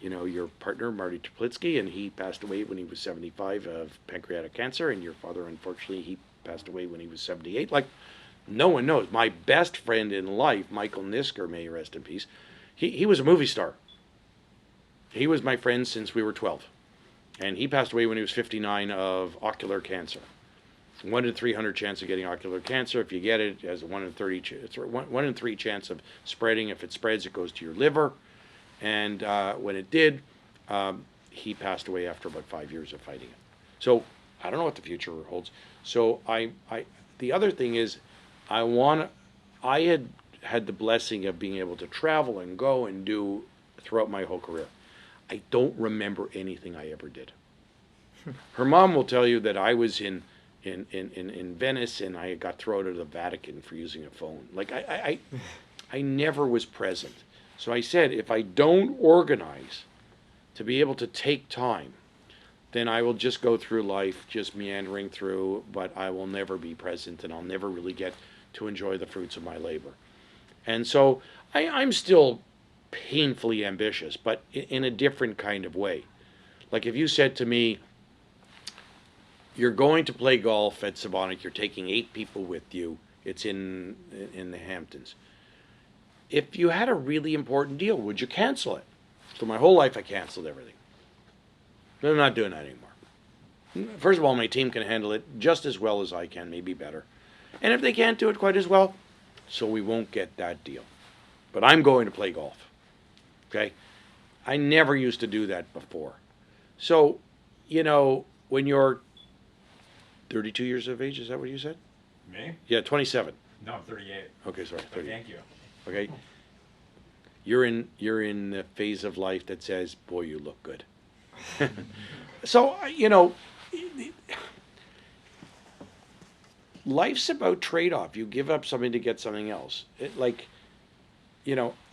your partner, Marty Teplitsky, and he passed away when he was 75 of pancreatic cancer, and your father, unfortunately, he passed away when he was 78. Like, no one knows. My best friend in life, Michael Nisker, may he rest in peace, he was a movie star. He was my friend since we were 12. And he passed away when he was 59 of ocular cancer. 1 in 300 chance of getting ocular cancer. If you get it, it has a 1 in 30 it's 1 in 3 chance of spreading. If it spreads, it goes to your liver. And when it did, he passed away after about 5 years of fighting it. So I don't know what the future holds. So the other thing is, I had the blessing of being able to travel and go and do throughout my whole career. I don't remember anything I ever did. Her mom will tell you that I was in Venice and I got thrown out of the Vatican for using a phone. Like I never was present. So I said, if I don't organize to be able to take time, then I will just go through life just meandering through, but I will never be present and I'll never really get to enjoy the fruits of my labor. And so I'm still painfully ambitious, but in a different kind of way. Like if you said to me, you're going to play golf at Savonic, you're taking 8 people with you, it's in the Hamptons. If you had a really important deal, would you cancel it? For my whole life, I canceled everything. I'm not doing that anymore. First of all, my team can handle it just as well as I can, maybe better. And if they can't do it quite as well, so we won't get that deal. But I'm going to play golf. Okay? I never used to do that before. So, you know, when you're 32 years of age, is that what you said? Me? Yeah, 27. No, I'm 38. Okay, sorry, But 30. thank you. Okay? You're in the phase of life that says, boy, you look good. So, you know, life's about trade-off. You give up something to get something else.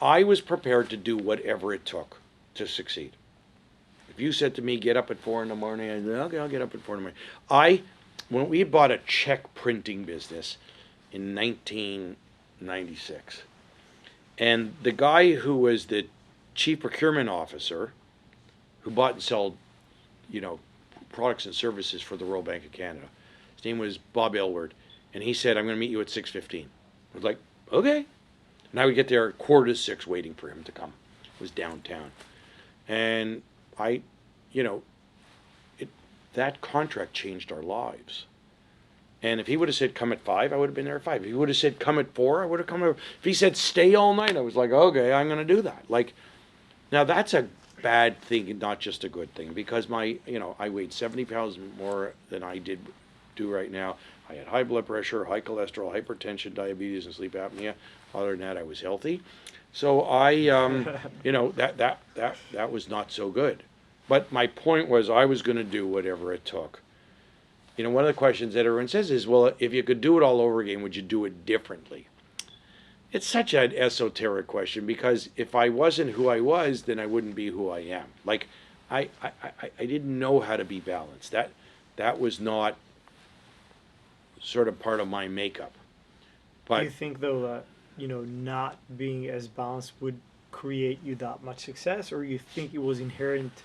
I was prepared to do whatever it took to succeed. If you said to me, get up at 4 in the morning, I'd say, okay, I'll get up at 4 in the morning. When we bought a check printing business in 1996, and the guy who was the chief procurement officer, who bought and sold, products and services for the Royal Bank of Canada, his name was Bob Aylward, and he said, I'm going to meet you at 6:15. I was like, okay. And I would get there at 5:45 waiting for him to come. It was downtown. And that contract changed our lives. And if he would have said come at 5, I would have been there at 5. If he would have said come at 4, I would have come at. If he said stay all night, I was like, okay, I'm going to do that. Now that's a bad thing and not just a good thing, because I weighed 70 pounds more than I do right now. I had high blood pressure, high cholesterol, hypertension, diabetes, and sleep apnea. Other than that, I was healthy. So that was not so good. But my point was I was going to do whatever it took. One of the questions that everyone says is, well, if you could do it all over again, would you do it differently? It's such an esoteric question, because if I wasn't who I was, then I wouldn't be who I am. I didn't know how to be balanced. That was not sort of part of my makeup. But Do you think, though, that not being as balanced would create you that much success, or you think it was inherent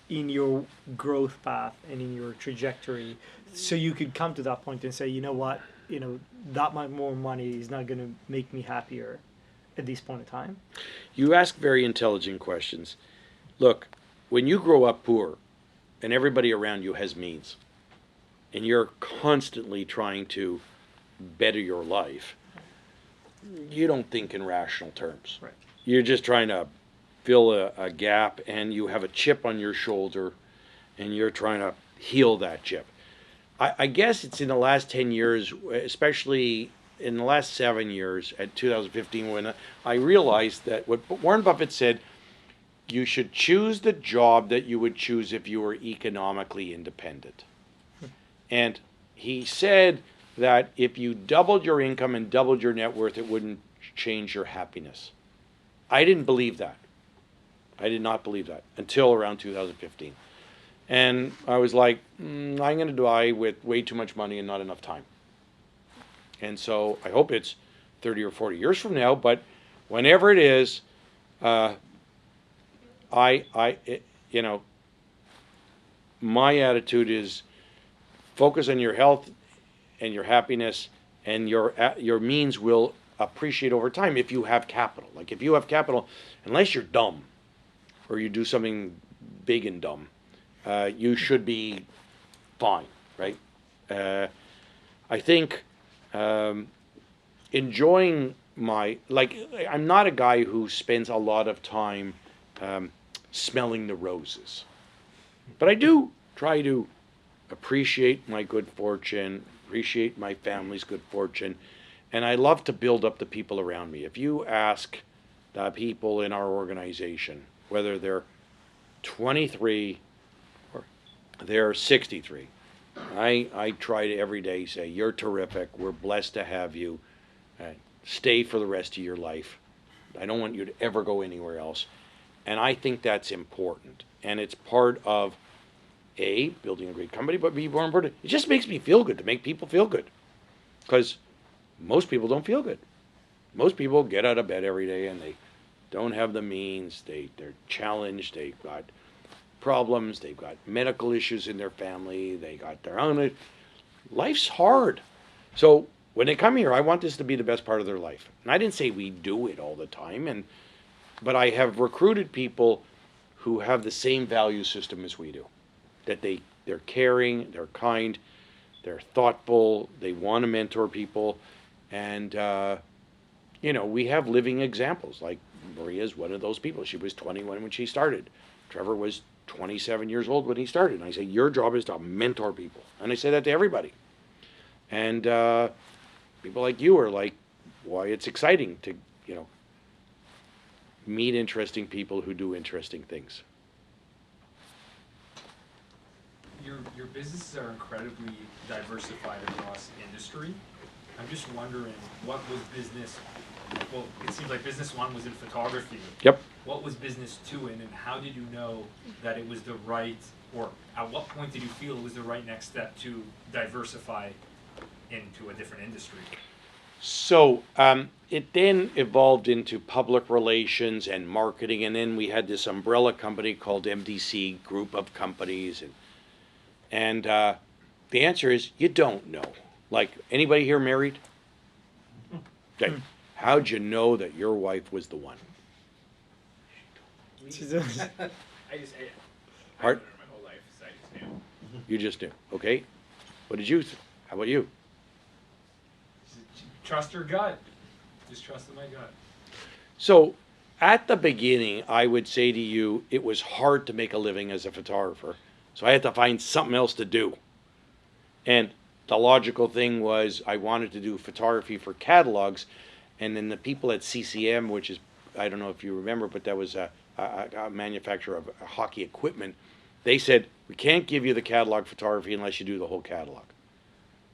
in your growth path and in your trajectory, so you could come to that point and say, you know what, that much more money is not going to make me happier at this point in time? You ask very intelligent questions. Look, when you grow up poor and everybody around you has means, and you're constantly trying to better your life, you don't think in rational terms. Right. You're just trying to fill a gap, and you have a chip on your shoulder, and you're trying to heal that chip. I guess it's in the last 10 years, especially in the last 7 years, at 2015, when I realized that what Warren Buffett said, you should choose the job that you would choose if you were economically independent. And he said that if you doubled your income and doubled your net worth, it wouldn't change your happiness. I didn't believe that. I did not believe that until around 2015. And I was like, I'm going to die with way too much money and not enough time. And so I hope it's 30 or 40 years from now, but whenever it is, my attitude is focus on your health and your happiness, and your means will appreciate over time if you have capital. Like if you have capital, unless you're dumb or you do something big and dumb, you should be fine, right? I think enjoying I'm not a guy who spends a lot of time smelling the roses, but I do try to appreciate my good fortune, appreciate my family's good fortune, and I love to build up the people around me. If you ask the people in our organization, whether they're 23, or they're 63. I try to every day say, you're terrific. We're blessed to have you. Stay for the rest of your life. I don't want you to ever go anywhere else. And I think that's important. And it's part of, A, building a great company, but B, more important, it just makes me feel good to make people feel good. Because most people don't feel good. Most people get out of bed every day and they don't have the means. They're challenged. They've got problems. They've got medical issues in their family. They got their own. Life's hard. So when they come here, I want this to be the best part of their life. And I didn't say we do it all the time, but I have recruited people who have the same value system as we do. That they're caring, they're kind, they're thoughtful, they want to mentor people, and we have living examples. Like Maria's one of those people. She was 21 when she started. Trevor was 27 years old when he started. And I say, your job is to mentor people. And I say that to everybody. And people like you are like, why it's exciting to, meet interesting people who do interesting things. Your businesses are incredibly diversified across industry. I'm just wondering, what was business, well, it seems like business one was in photography. Yep. What was business two in, and how did you know that it was the right, or at what point did you feel it was the right next step to diversify into a different industry? So it then evolved into public relations and marketing, and then we had this umbrella company called MDC Group of Companies, and the answer is you don't know. Like, anybody here married? Okay. How'd you know that your wife was the one? I just, I Hard? known her my whole life, so I just knew. You just knew. Okay. What did you? How about you? Trust her gut. Just trusted my gut. So at the beginning, I would say to you, it was hard to make a living as a photographer. So I had to find something else to do. And the logical thing was I wanted to do photography for catalogs. And then the people at CCM, which is, I don't know if you remember, but that was a manufacturer of hockey equipment. They said, we can't give you the catalog photography unless you do the whole catalog.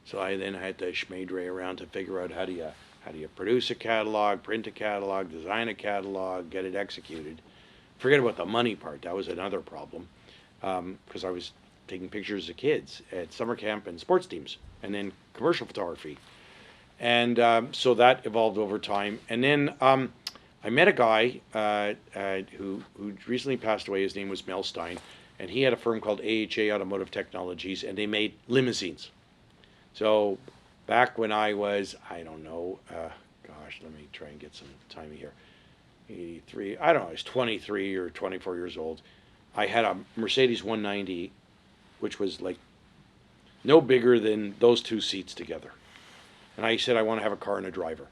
So I then had to schmadray around to figure out how do you produce a catalog, print a catalog, design a catalog, get it executed. Forget about the money part. That was another problem because I was taking pictures of kids at summer camp and sports teams, and then commercial photography. And so that evolved over time. And then I met a guy who recently passed away. His name was Mel Stein, and he had a firm called AHA Automotive Technologies, and they made limousines. So back when I was, I don't know, let me try and get some time here. 83, I don't know, I was 23 or 24 years old. I had a Mercedes 190, which was like no bigger than those two seats together. And I said, I want to have a car and a driver.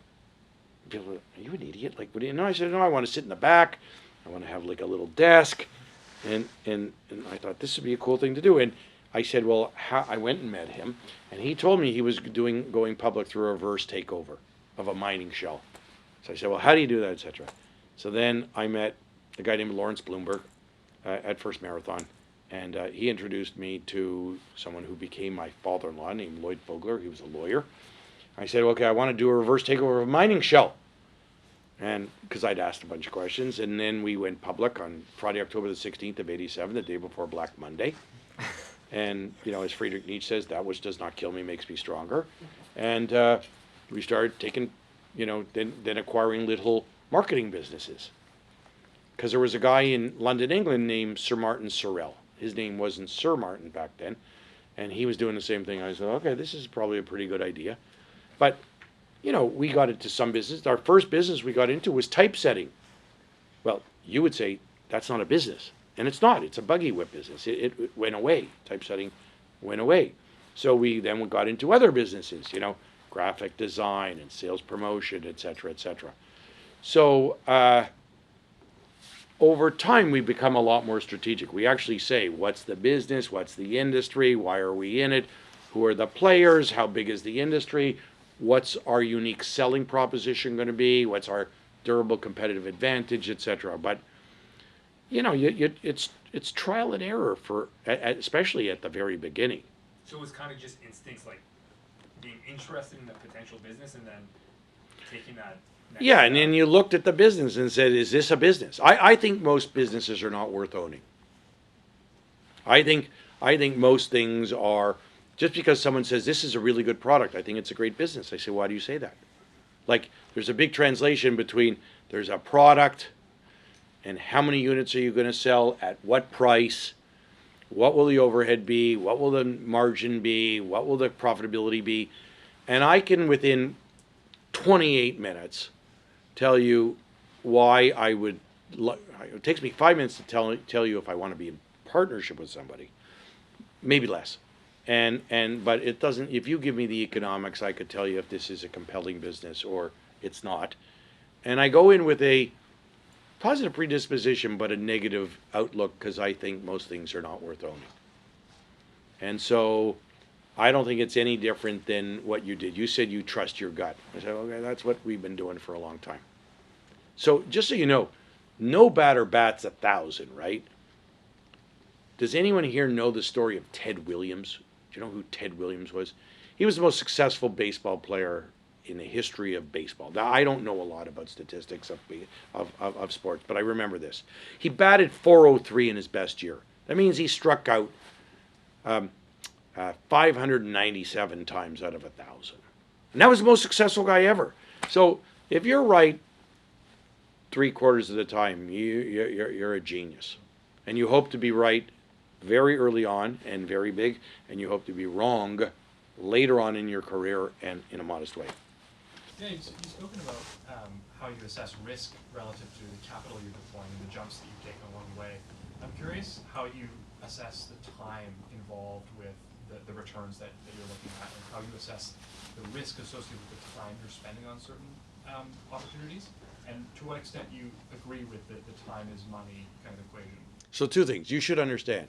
People were, are you an idiot? Like, what do you know? I said, no, I want to sit in the back. I want to have like a little desk. And I thought this would be a cool thing to do. And I said, well, I went and met him, and he told me he was going public through a reverse takeover of a mining shell. So I said, well, how do you do that, etc. So then I met a guy named Lawrence Bloomberg at First Marathon, and he introduced me to someone who became my father-in-law named Lloyd Fogler. He was a lawyer. I said, okay, I want to do a reverse takeover of a mining shell. And because I'd asked a bunch of questions, and then we went public on Friday, October the 16th of 87, the day before Black Monday. And, as Friedrich Nietzsche says, that which does not kill me makes me stronger. And we started taking, then acquiring little marketing businesses. Because there was a guy in London, England named Sir Martin Sorrell. His name wasn't Sir Martin back then. And he was doing the same thing. I said, okay, this is probably a pretty good idea. But, we got into some business. Our first business we got into was typesetting. Well, you would say, that's not a business. And it's not. It's a buggy whip business. It went away. Typesetting went away. So we then got into other businesses, graphic design and sales promotion, et cetera, et cetera. So over time, we've become a lot more strategic. We actually say, what's the business? What's the industry? Why are we in it? Who are the players? How big is the industry? What's our unique selling proposition going to be? What's our durable competitive advantage, et cetera? But it's it's trial and error especially at the very beginning. So it was kind of just instincts, like being interested in the potential business and then taking that next Yeah, step. and then you looked at the business and said, is this a business? I think most businesses are not worth owning. I think most things are, just because someone says this is a really good product, I think it's a great business. I say, why do you say that? Like, there's a big translation between there's a product and how many units are you going to sell at what price, what will the overhead be, what will the margin be, what will the profitability be, and I can within 28 minutes tell you why I would. It takes me 5 minutes to tell you if I want to be in partnership with somebody, maybe less, but it doesn't. If you give me the economics, I could tell you if this is a compelling business or it's not, and I go in with a positive predisposition but a negative outlook because I think most things are not worth owning, and so I don't think it's any different than what you did. You said you trust your gut. I said, okay, that's what we've been doing for a long time. So just so you know, no batter bats 1,000, right? Does anyone here know the story of Ted Williams? Do you know who Ted Williams was? He was the most successful baseball player in the history of baseball. Now, I don't know a lot about statistics of sports, but I remember this. He batted .403 in his best year. That means he struck out 597 times out of 1,000. And that was the most successful guy ever. So if you're right 3/4 of the time, you're a genius. And you hope to be right very early on and very big, and you hope to be wrong later on in your career and in a modest way. Yeah, you've spoken about how you assess risk relative to the capital you're deploying and the jumps that you've taken along the way. I'm curious how you assess the time involved with the returns that you're looking at, and how you assess the risk associated with the time you're spending on certain opportunities, and to what extent you agree with the time is money kind of equation. So 2 things. You should understand.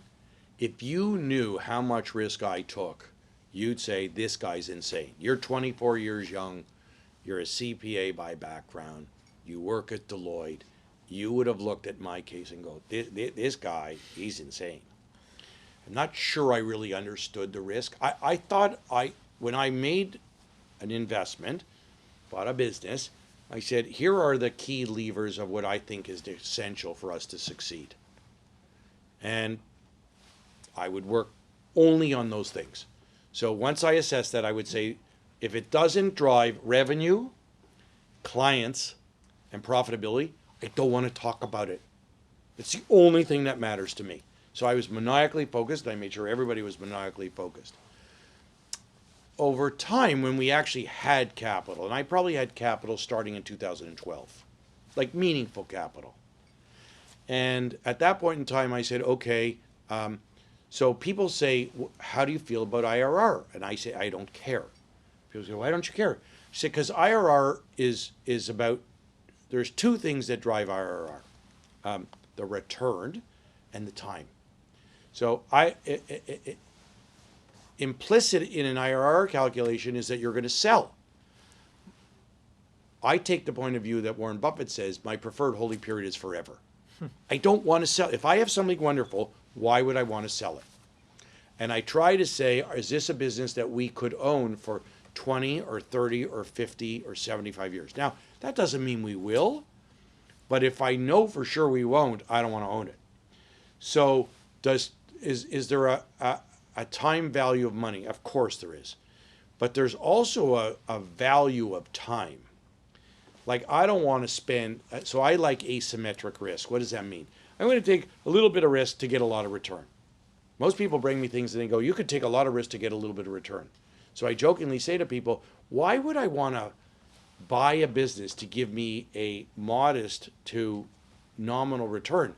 If you knew how much risk I took, you'd say, this guy's insane. You're 24 years young. You're a CPA by background. You work at Deloitte. You would have looked at my case and go, this guy, he's insane. I'm not sure I really understood the risk. I thought when I made an investment, bought a business, I said, here are the key levers of what I think is essential for us to succeed. And I would work only on those things. So once I assessed that, I would say, if it doesn't drive revenue, clients, and profitability, I don't want to talk about it. It's the only thing that matters to me. So I was maniacally focused. I made sure everybody was maniacally focused. Over time, when we actually had capital, and I probably had capital starting in 2012, like meaningful capital. And at that point in time, I said, okay, so people say, how do you feel about IRR? And I say, I don't care. People say, why don't you care? I said, because IRR is about, there's 2 things that drive IRR, the return and the time. So implicit in an IRR calculation is that you're going to sell. I take the point of view that Warren Buffett says, my preferred holding period is forever. I don't want to sell. If I have something wonderful, why would I want to sell it? And I try to say, is this a business that we could own for 20 or 30 or 50 or 75 years? Now, that doesn't mean we will, but if I know for sure we won't, I don't want to own it. So is there a time value of money? Of course there is. But there's also a value of time. Like, I don't want to spend, so I like asymmetric risk. What does that mean? I'm going to take a little bit of risk to get a lot of return. Most people bring me things and they go, you could take a lot of risk to get a little bit of return. So I jokingly say to people, why would I want to buy a business to give me a modest to nominal return?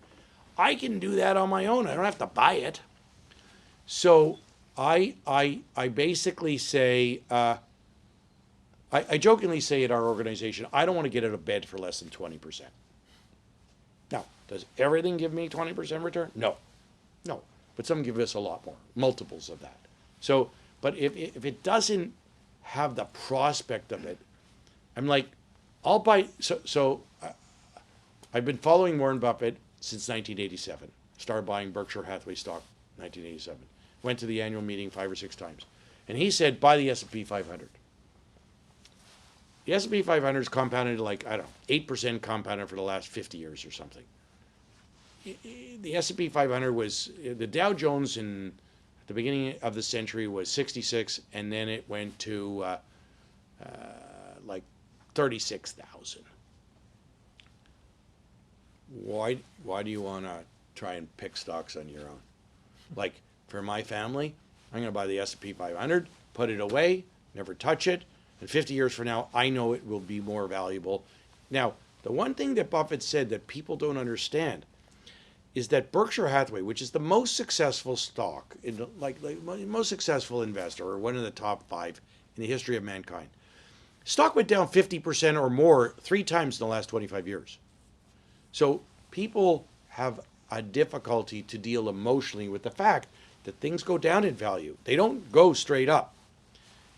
I can do that on my own. I don't have to buy it. So I basically say, I jokingly say at our organization, I don't want to get out of bed for less than 20%. Now, does everything give me 20% return? No. But some give us a lot more, multiples of that. So, but if it doesn't have the prospect of it, I'm like, I'll buy. So I've been following Warren Buffett since 1987. started buying Berkshire Hathaway stock 1987. Went to the annual meeting 5 or 6 times. And he said, buy the S&P 500. The S&P 500 is compounded like, I don't know, 8% compounded for the last 50 years or something. The S&P 500 was, the Dow Jones at the beginning of the century was 66, and then it went to like 36,000. Why do you want to try and pick stocks on your own? Like, for my family, I'm going to buy the S&P 500, put it away, never touch it, and 50 years from now, I know it will be more valuable. Now, the one thing that Buffett said that people don't understand is that Berkshire Hathaway, which is the most successful stock, like most successful investor, or one of the top 5 in the history of mankind, stock went down 50% or more 3 times in the last 25 years. So people have a difficulty to deal emotionally with the fact that things go down in value. They don't go straight up.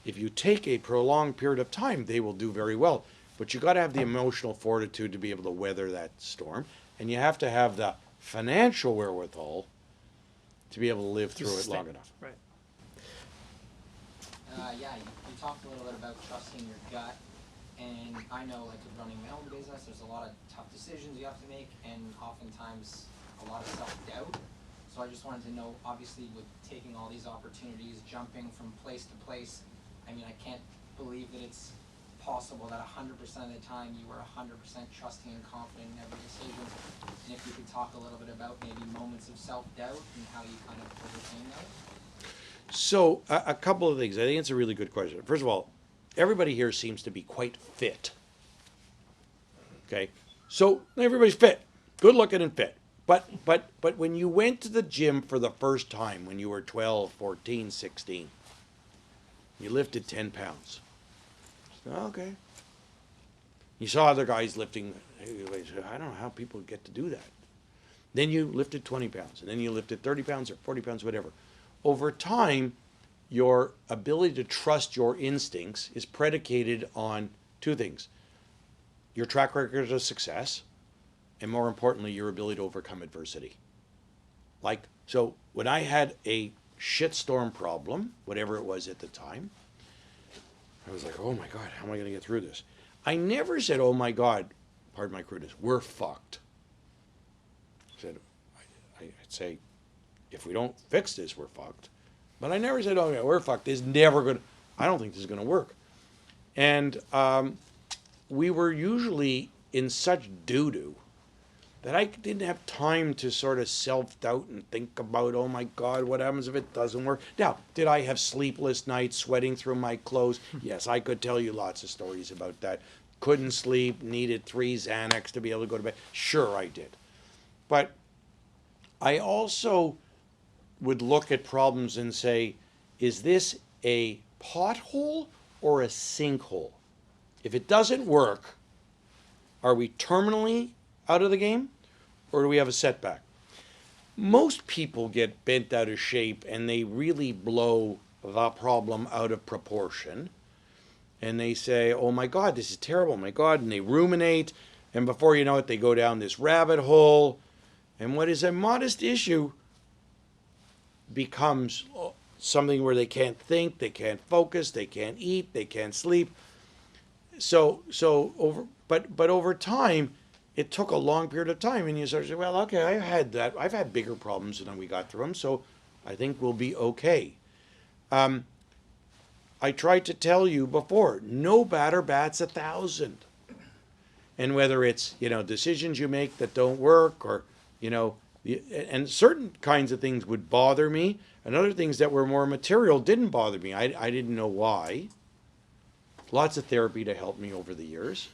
If you take a prolonged period of time, they will do very well. But you got to have the emotional fortitude to be able to weather that storm, and you have to have the financial wherewithal to be able to live through it long enough. Right. Yeah, you talked a little bit about trusting your gut, and I know, like, with running my own business, there's a lot of tough decisions you have to make, and oftentimes a lot of self-doubt. So I just wanted to know, obviously, with taking all these opportunities, jumping from place to place, I mean, I can't believe that it's possible that 100% of the time you were 100% trusting and confident in every decision. And if you could talk a little bit about maybe moments of self-doubt and how you kind of overcame that. So a couple of things. I think it's a really good question. First of all, everybody here seems to be quite fit. Okay, so everybody's fit, good looking and fit. But when you went to the gym for the first time when you were 12, 14, 16, you lifted 10 pounds. Okay. You saw other guys lifting. I don't know how people get to do that. Then you lifted 20 pounds, and then you lifted 30 pounds or 40 pounds, whatever. Over time, your ability to trust your instincts is predicated on 2 things: your track record of success, and more importantly, your ability to overcome adversity. Like, so when I had a shitstorm problem, whatever it was at the time, I was like, oh my God, how am I going to get through this? I never said, oh my God, pardon my crudeness, we're fucked. I'd say, if we don't fix this, we're fucked. But I never said, oh yeah, we're fucked. This is never going to, I don't think this is going to work. And we were usually in such doo-doo that I didn't have time to sort of self-doubt and think about, oh my God, what happens if it doesn't work? Now, did I have sleepless nights, sweating through my clothes? Yes, I could tell you lots of stories about that. Couldn't sleep, needed 3 Xanax to be able to go to bed. Sure, I did. But I also would look at problems and say, is this a pothole or a sinkhole? If it doesn't work, are we terminally out of the game, or do we have a setback? Most people get bent out of shape and they really blow the problem out of proportion. And they say, oh my God, this is terrible, oh my God, and they ruminate, and before you know it, they go down this rabbit hole. And what is a modest issue becomes something where they can't think, they can't focus, they can't eat, they can't sleep. But over time, it took a long period of time, and you sort of say, well, okay, I've had that. I've had bigger problems than we got through them, so I think we'll be okay. I tried to tell you before, no batter bats 1,000. And whether it's, decisions you make that don't work, or, and certain kinds of things would bother me, and other things that were more material didn't bother me. I didn't know why. Lots of therapy to help me over the years.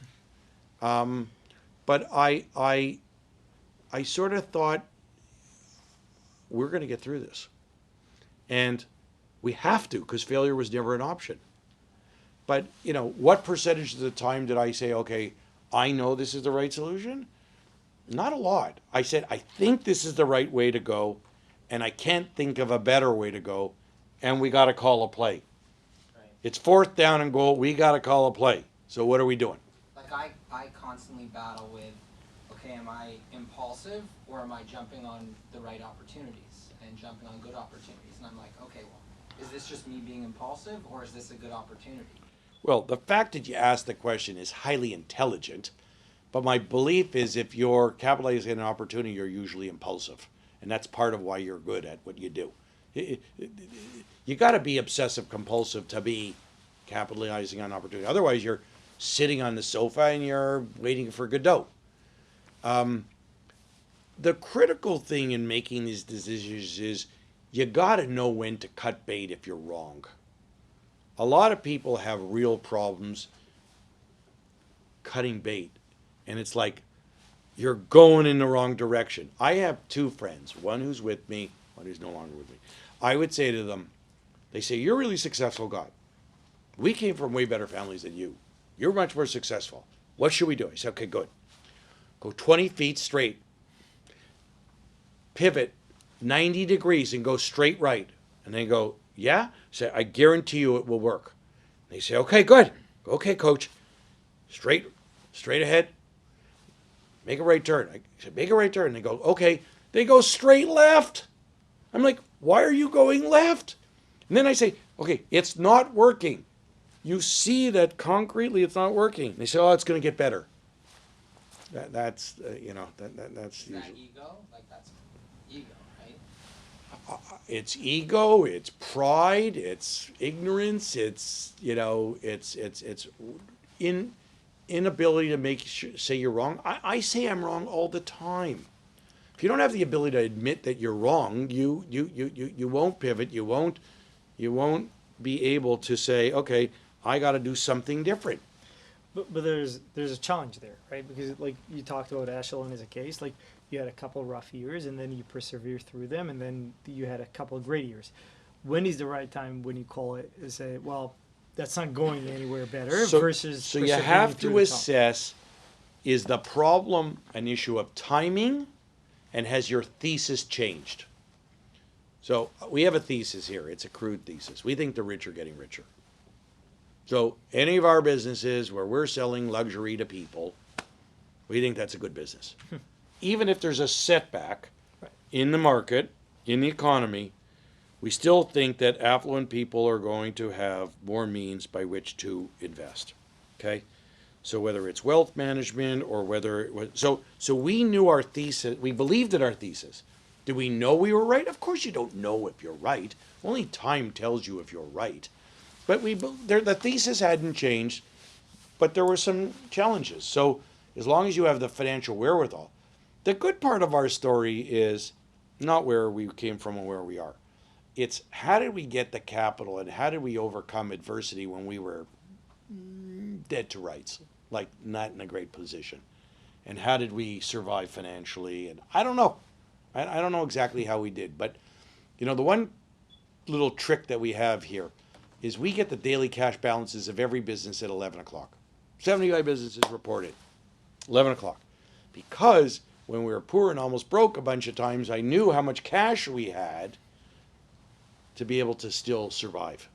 But I sort of thought, we're going to get through this. And we have to, because failure was never an option. But, what percentage of the time did I say, okay, I know this is the right solution? Not a lot. I said, I think this is the right way to go, and I can't think of a better way to go, and we got to call a play. Right. It's 4th down and goal. We got to call a play. So what are we doing? Like, I constantly battle with, okay, am I impulsive or am I jumping on the right opportunities and jumping on good opportunities? And I'm like, okay, well, is this just me being impulsive or is this a good opportunity? Well, the fact that you asked the question is highly intelligent, but my belief is if you're capitalizing on an opportunity, you're usually impulsive. And that's part of why you're good at what you do. You got to be obsessive compulsive to be capitalizing on opportunity. Otherwise, you're sitting on the sofa and you're waiting for Godot. The critical thing in making these decisions is you got to know when to cut bait if you're wrong. A lot of people have real problems cutting bait, and it's like you're going in the wrong direction. I have two friends, one who's with me, one who's no longer with me. I would say to them, they say, you're a really successful guy. We came from way better families than you. You're much more successful. What should we do? I said, okay, good. Go 20 feet straight. Pivot 90 degrees and go straight right. And they go, yeah? I say, I guarantee you it will work. They say, okay, good. Okay, coach. Straight ahead. Make a right turn. I said, make a right turn. They go, okay. They go straight left. I'm like, why are you going left? And then I say, okay, it's not working. You see that concretely it's not working. They say, oh, it's going to get better. That's Is usually. that ego? Like that's ego, right? It's ego, it's pride, it's ignorance, it's inability to say you're wrong. I say I'm wrong all the time. If you don't have the ability to admit that you're wrong, you won't pivot. You won't be able to say, okay, I got to do something different. But there's a challenge there, right? Because like you talked about Echelon as a case, like you had a couple rough years and then you persevere through them, and then you had a couple of great years. When is the right time when you call it and say, well, that's not going anywhere better versus so you persevering have through to the top? assess, is the problem an issue of timing, and has your thesis changed? So we have a thesis here. It's a crude thesis. We think the rich are getting richer. So any of our businesses where we're selling luxury to people, we think that's a good business. Even if there's a setback in the market, in the economy, we still think that affluent people are going to have more means by which to invest. Okay? So whether it's wealth management or whether it was, so we knew our thesis, we believed in our thesis. Did we know we were right? Of course you don't know if you're right. Only time tells you if you're right. But the thesis hadn't changed, but there were some challenges. So as long as you have the financial wherewithal, the good part of our story is not where we came from and where we are. It's how did we get the capital and how did we overcome adversity when we were dead to rights, like not in a great position. And how did we survive financially? And I don't know. I don't know exactly how we did. But, the one little trick that we have here is we get the daily cash balances of every business at 11 o'clock. 75 businesses reported, 11 o'clock. Because when we were poor and almost broke a bunch of times, I knew how much cash we had to be able to still survive.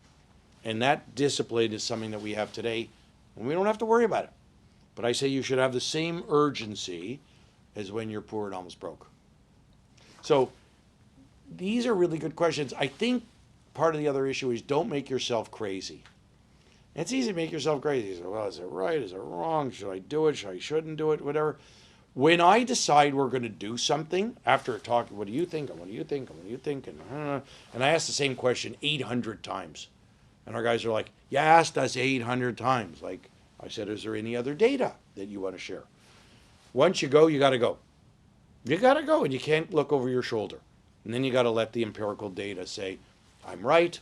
And that discipline is something that we have today, and we don't have to worry about it. But I say you should have the same urgency as when you're poor and almost broke. So these are really good questions. I think part of the other issue is don't make yourself crazy. It's easy to make yourself crazy. You say, well, is it right? Is it wrong? Should I do it? I shouldn't do it? Whatever. When I decide we're going to do something, after talking, what do you think? And what do you think? And what do you think? And I ask the same question 800 times. And our guys are like, you asked us 800 times. Like I said, is there any other data that you want to share? Once you go, you got to go. You got to go, and you can't look over your shoulder. And then you got to let the empirical data say, I'm right,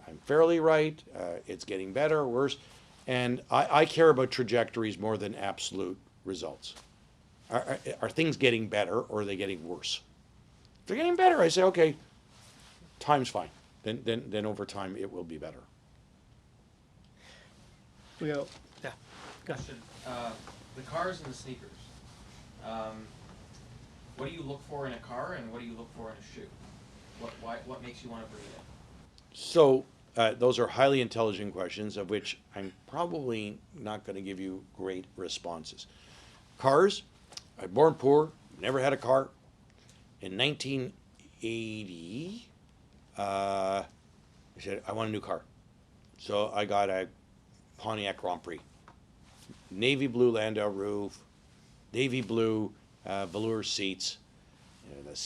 I'm fairly right, it's getting better or worse. And I care about trajectories more than absolute results. Are things getting better or are they getting worse? If they're getting better, I say, okay, time's fine. Then over time it will be better. We go, yeah. Go ahead. Question. The cars and the sneakers. What do you look for in a car and what do you look for in a shoe? What makes you want to breathe in? So those are highly intelligent questions of which I'm probably not going to give you great responses. Cars, I born poor, never had a car. In 1980, I said, I want a new car. So I got a Pontiac Grand Prix. Navy blue Landau roof, navy blue velour seats, and a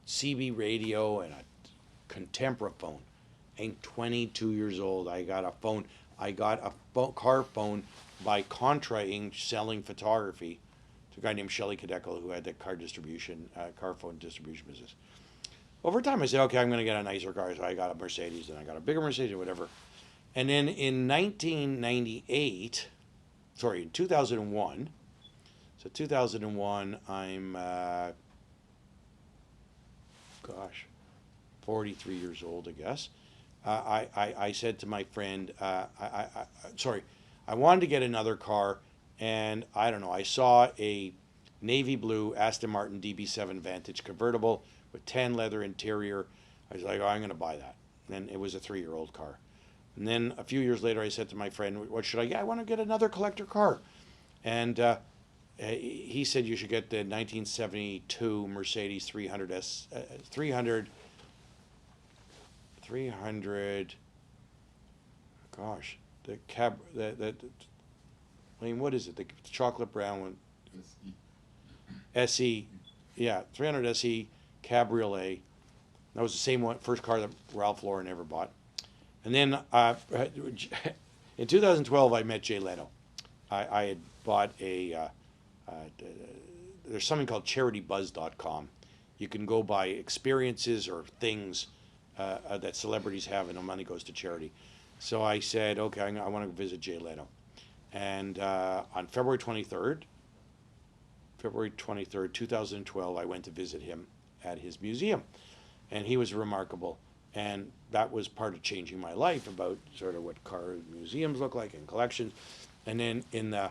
CB radio, and a Contempra phone. I'm 22 years old. I got a phone. I got a car phone by contracting selling photography to a guy named Shelley Cadeco who had the car phone distribution business. Over time, I said, okay, I'm going to get a nicer car. So I got a Mercedes, and I got a bigger Mercedes, or whatever. And then in 2001, so 2001, I'm, 43 years old, I guess. I said to my friend, I wanted to get another car, and I don't know, I saw a navy blue Aston Martin DB7 Vantage convertible with tan leather interior. I was like, oh, I'm going to buy that. And it was a 3-year-old car. And then a few years later, I said to my friend, what should I get? I want to get another collector car. And he said you should get the 1972 Mercedes 300, what is it? The chocolate brown one. SE, yeah, 300 SE Cabriolet. That was the same one, first car that Ralph Lauren ever bought. And then in 2012, I met Jay Leno. I had bought there's something called CharityBuzz.com. You can go buy experiences or things that celebrities have, and the money goes to charity. So I said, okay, I want to visit Jay Leno. And on February 23rd, 2012, I went to visit him at his museum. And he was remarkable. And that was part of changing my life about sort of what car museums look like and collections. And then in the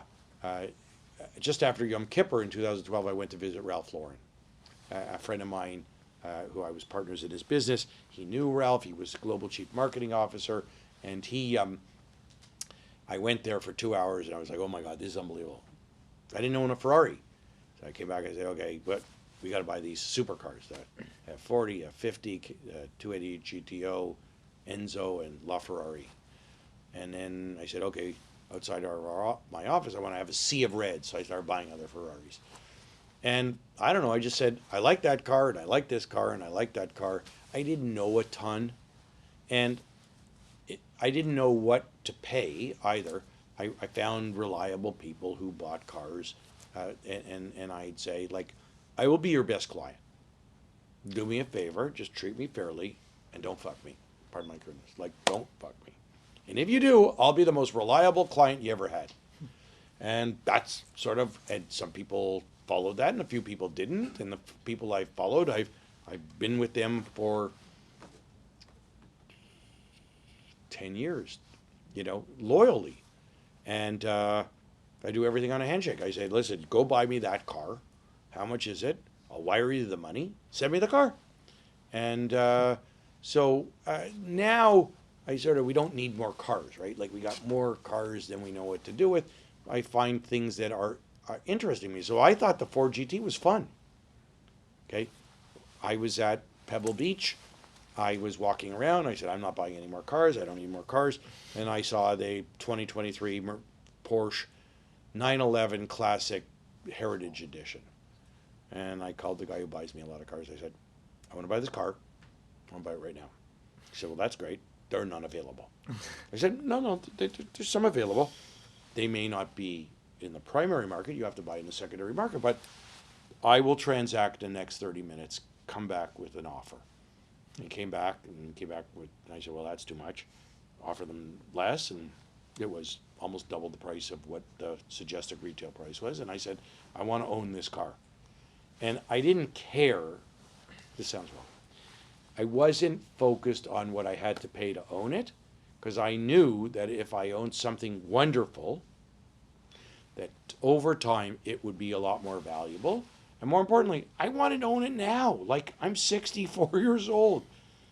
just after Yom Kippur in 2012, I went to visit Ralph Lauren, a friend of mine who I was partners in his business. He knew Ralph. He was global chief marketing officer, and I went there for 2 hours, and I was like, oh my God, this is unbelievable. I didn't own a Ferrari, so I came back and said, okay, but we got to buy these supercars that have 40, a 50, 280 GTO, Enzo, and LaFerrari. And then I said, okay, outside my office, I want to have a sea of red. So I started buying other Ferraris. And I don't know, I just said, I like that car, and I like this car, and I like that car. I didn't know a ton. And I didn't know what to pay either. I found reliable people who bought cars. And I'd say, like, I will be your best client. Do me a favor, just treat me fairly, and don't fuck me. Pardon my goodness. Like, don't fuck me. And if you do, I'll be the most reliable client you ever had. And that's sort of, and some people followed that, and a few people didn't. And the people I followed, I've been with them for 10 years, loyally. And I do everything on a handshake. I say, listen, go buy me that car. How much is it? I'll wire you the money. Send me the car. And so now we don't need more cars, right? Like, we got more cars than we know what to do with. I find things that are interesting me. So I thought the Ford GT was fun. Okay. I was at Pebble Beach. I was walking around. I said, I'm not buying any more cars. I don't need more cars. And I saw the 2023 Porsche 911 Classic Heritage Edition. And I called the guy who buys me a lot of cars. I said, I want to buy this car. I want to buy it right now. He said, well, that's great. They're not available. I said, no, there's some available. They may not be in the primary market. You have to buy in the secondary market. But I will transact in the next 30 minutes, come back with an offer. He came back with, and I said, well, that's too much. Offer them less, and it was almost double the price of what the suggested retail price was. And I said, I want to own this car. And I didn't care, this sounds wrong, I wasn't focused on what I had to pay to own it, because I knew that if I owned something wonderful, that over time it would be a lot more valuable. And more importantly, I wanted to own it now. Like, I'm 64 years old.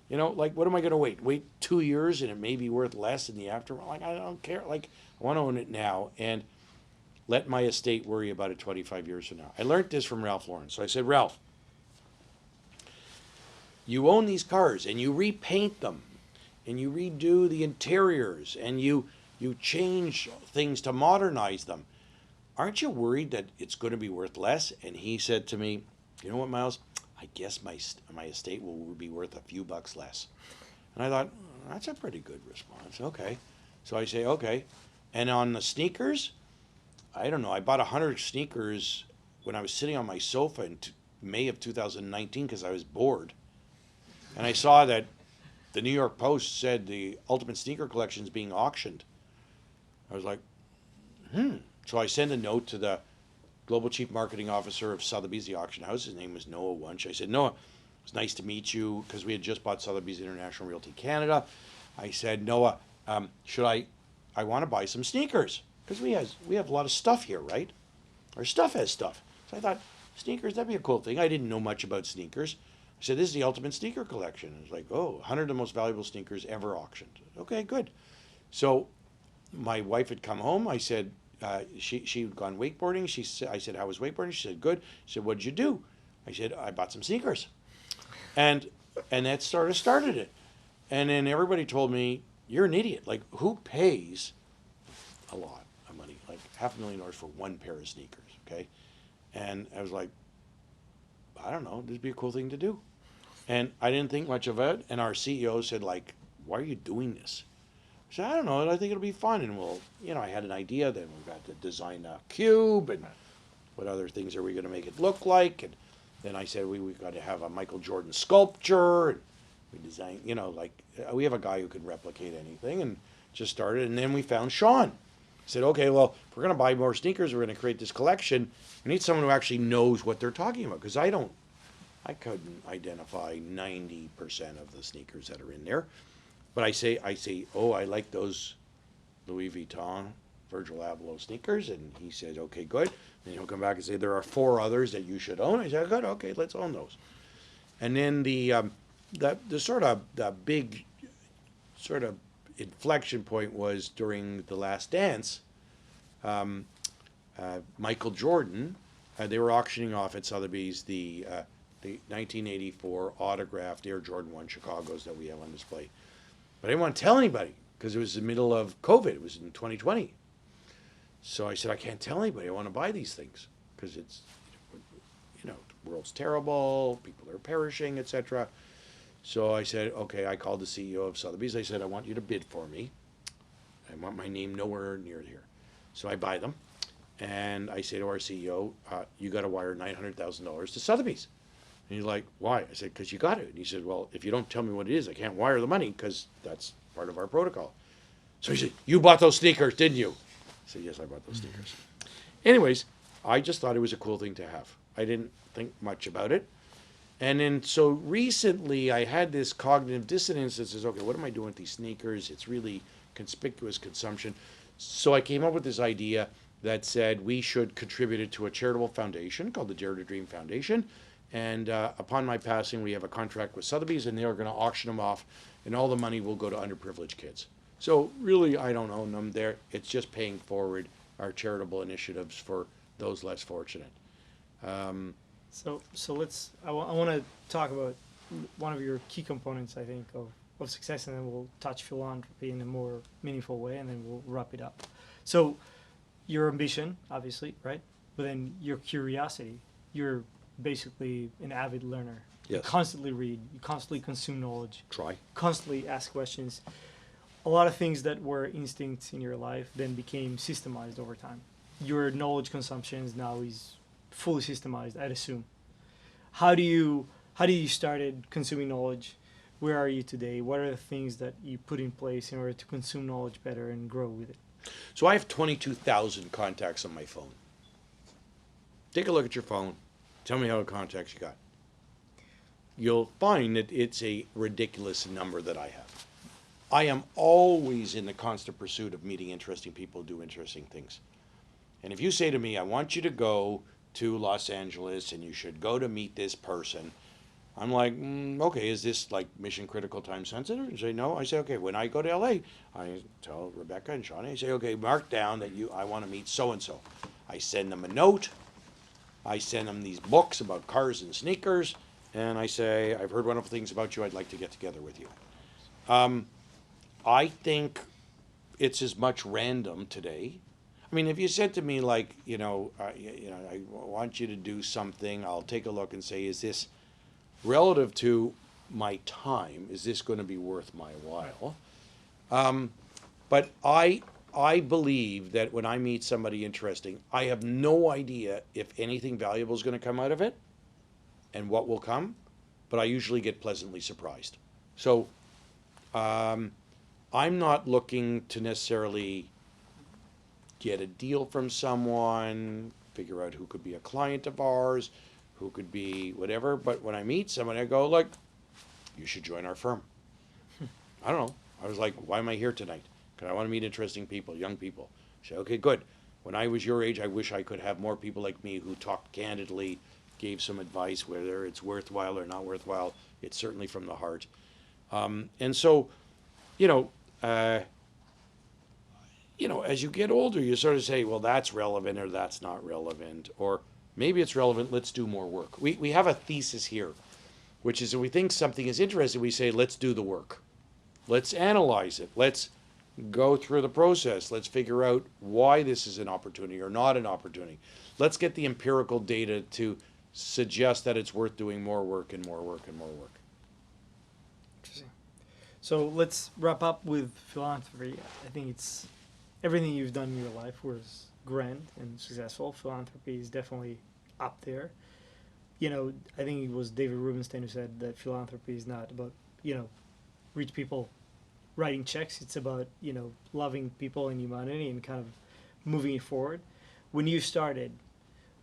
Like, what am I going to wait? Wait 2 years and it may be worth less in the aftermarket? Like, I don't care. Like, I want to own it now. And let my estate worry about it 25 years from now. I learned this from Ralph Lauren. So I said, Ralph, you own these cars and you repaint them and you redo the interiors and you change things to modernize them. Aren't you worried that it's going to be worth less? And he said to me, you know what, Miles? I guess my estate will be worth a few bucks less. And I thought, that's a pretty good response. Okay. So I say, okay. And on the sneakers, I don't know. I bought 100 sneakers when I was sitting on my sofa in May of 2019 because I was bored. And I saw that the New York Post said the Ultimate Sneaker Collection is being auctioned. I was like, So I sent a note to the Global Chief Marketing Officer of Sotheby's, the auction house. His name was Noah Wunsch. I said, Noah, it's nice to meet you, because we had just bought Sotheby's International Realty Canada. I said, Noah, I want to buy some sneakers, because we have a lot of stuff here, right? Our stuff has stuff. So I thought, sneakers, that'd be a cool thing. I didn't know much about sneakers. I said, this is the Ultimate Sneaker Collection. It was like, 100 of the most valuable sneakers ever auctioned. Okay, good. So my wife had come home. I said, she'd gone wakeboarding. I said, how was wakeboarding? She said, good. She said, what'd you do? I said, I bought some sneakers. And that sort of started it. And then everybody told me, you're an idiot. Like, who pays a lot of money, like $500,000 for one pair of sneakers, okay? And I was like, I don't know, this would be a cool thing to do. And I didn't think much of it. And our CEO said, like, why are you doing this? I said, I don't know, I think it'll be fun. And I had an idea. Then we got to design a cube and what other things are we going to make it look like. And then I said, we've got to have a Michael Jordan sculpture. And we designed, we have a guy who can replicate anything, and just started. And then we found Sean. Said, okay, well, if we're going to buy more sneakers, we're going to create this collection. We need someone who actually knows what they're talking about, because I couldn't identify 90% of the sneakers that are in there. But I say, oh, I like those Louis Vuitton, Virgil Abloh sneakers. And he said, okay, good. Then he'll come back and say, there are 4 others that you should own. I said, good, okay, let's own those. And then the big sort of inflection point was during The Last Dance. Michael Jordan, they were auctioning off at Sotheby's the 1984 autographed Air Jordan 1 Chicagos that we have on display. But I didn't want to tell anybody because it was the middle of COVID. It was in 2020. So I said, I can't tell anybody I want to buy these things because it's, the world's terrible, people are perishing, etc. So I said, okay, I called the CEO of Sotheby's. I said, I want you to bid for me. I want my name nowhere near here. So I buy them. And I say to our CEO, you got to wire $900,000 to Sotheby's. And he's like, why? I said, because you got it. And he said, well, if you don't tell me what it is, I can't wire the money because that's part of our protocol. So he said, you bought those sneakers, didn't you? I said, yes, I bought those sneakers. Anyways, I just thought it was a cool thing to have. I didn't think much about it. And then so recently I had this cognitive dissonance that says, okay, what am I doing with these sneakers? It's really conspicuous consumption. So I came up with this idea that said we should contribute it to a charitable foundation called the Dare to Dream Foundation. And upon my passing, we have a contract with Sotheby's, and they are going to auction them off, and all the money will go to underprivileged kids. So really, I don't own them there. It's just paying forward our charitable initiatives for those less fortunate. So let's. I want to talk about one of your key components, I think, of success, and then we'll touch philanthropy in a more meaningful way, and then we'll wrap it up. So, your ambition, obviously, right? But then your curiosity. You're basically an avid learner. Yes. You constantly read. You constantly consume knowledge. Try. Constantly ask questions. A lot of things that were instincts in your life then became systemized over time. Your knowledge consumption now is fully systemized, I'd assume. How do you started consuming knowledge? Where are you today? What are the things that you put in place in order to consume knowledge better and grow with it? So I have 22,000 contacts on my phone. Take a look at your phone. Tell me how many contacts you got. You'll find that it's a ridiculous number that I have. I am always in the constant pursuit of meeting interesting people who do interesting things. And if you say to me, I want you to go to Los Angeles and you should go to meet this person, I'm like, okay, is this like mission critical, time sensitive? And say, no. I say, okay, when I go to LA, I tell Rebecca and Shawnee, I say, okay, mark down that I want to meet so-and-so. I send them a note. I send them these books about cars and sneakers, and I say, I've heard wonderful things about you. I'd like to get together with you. I think it's as much random today. I mean, if you said to me like, I want you to do something, I'll take a look and say, is this relative to my time? Is this going to be worth my while? But I believe that when I meet somebody interesting, I have no idea if anything valuable is going to come out of it and what will come, but I usually get pleasantly surprised. So I'm not looking to necessarily get a deal from someone, figure out who could be a client of ours, who could be whatever. But when I meet someone, I go, like, you should join our firm. I don't know. I was like, why am I here tonight? Because I want to meet interesting people, young people. I say, okay, good. When I was your age, I wish I could have more people like me who talked candidly, gave some advice, whether it's worthwhile or not worthwhile. It's certainly from the heart. And so, as you get older, you sort of say, well, that's relevant or that's not relevant, or maybe it's relevant, let's do more work. We have a thesis here, which is if we think something is interesting, we say, let's do the work. Let's analyze it. Let's go through the process. Let's figure out why this is an opportunity or not an opportunity. Let's get the empirical data to suggest that it's worth doing more work and more work and more work. Interesting. So let's wrap up with philanthropy. I think it's everything you've done in your life was grand and successful. Philanthropy is definitely up there. I think it was David Rubenstein who said that philanthropy is not about, rich people writing checks. It's about, loving people and humanity and kind of moving it forward. When you started,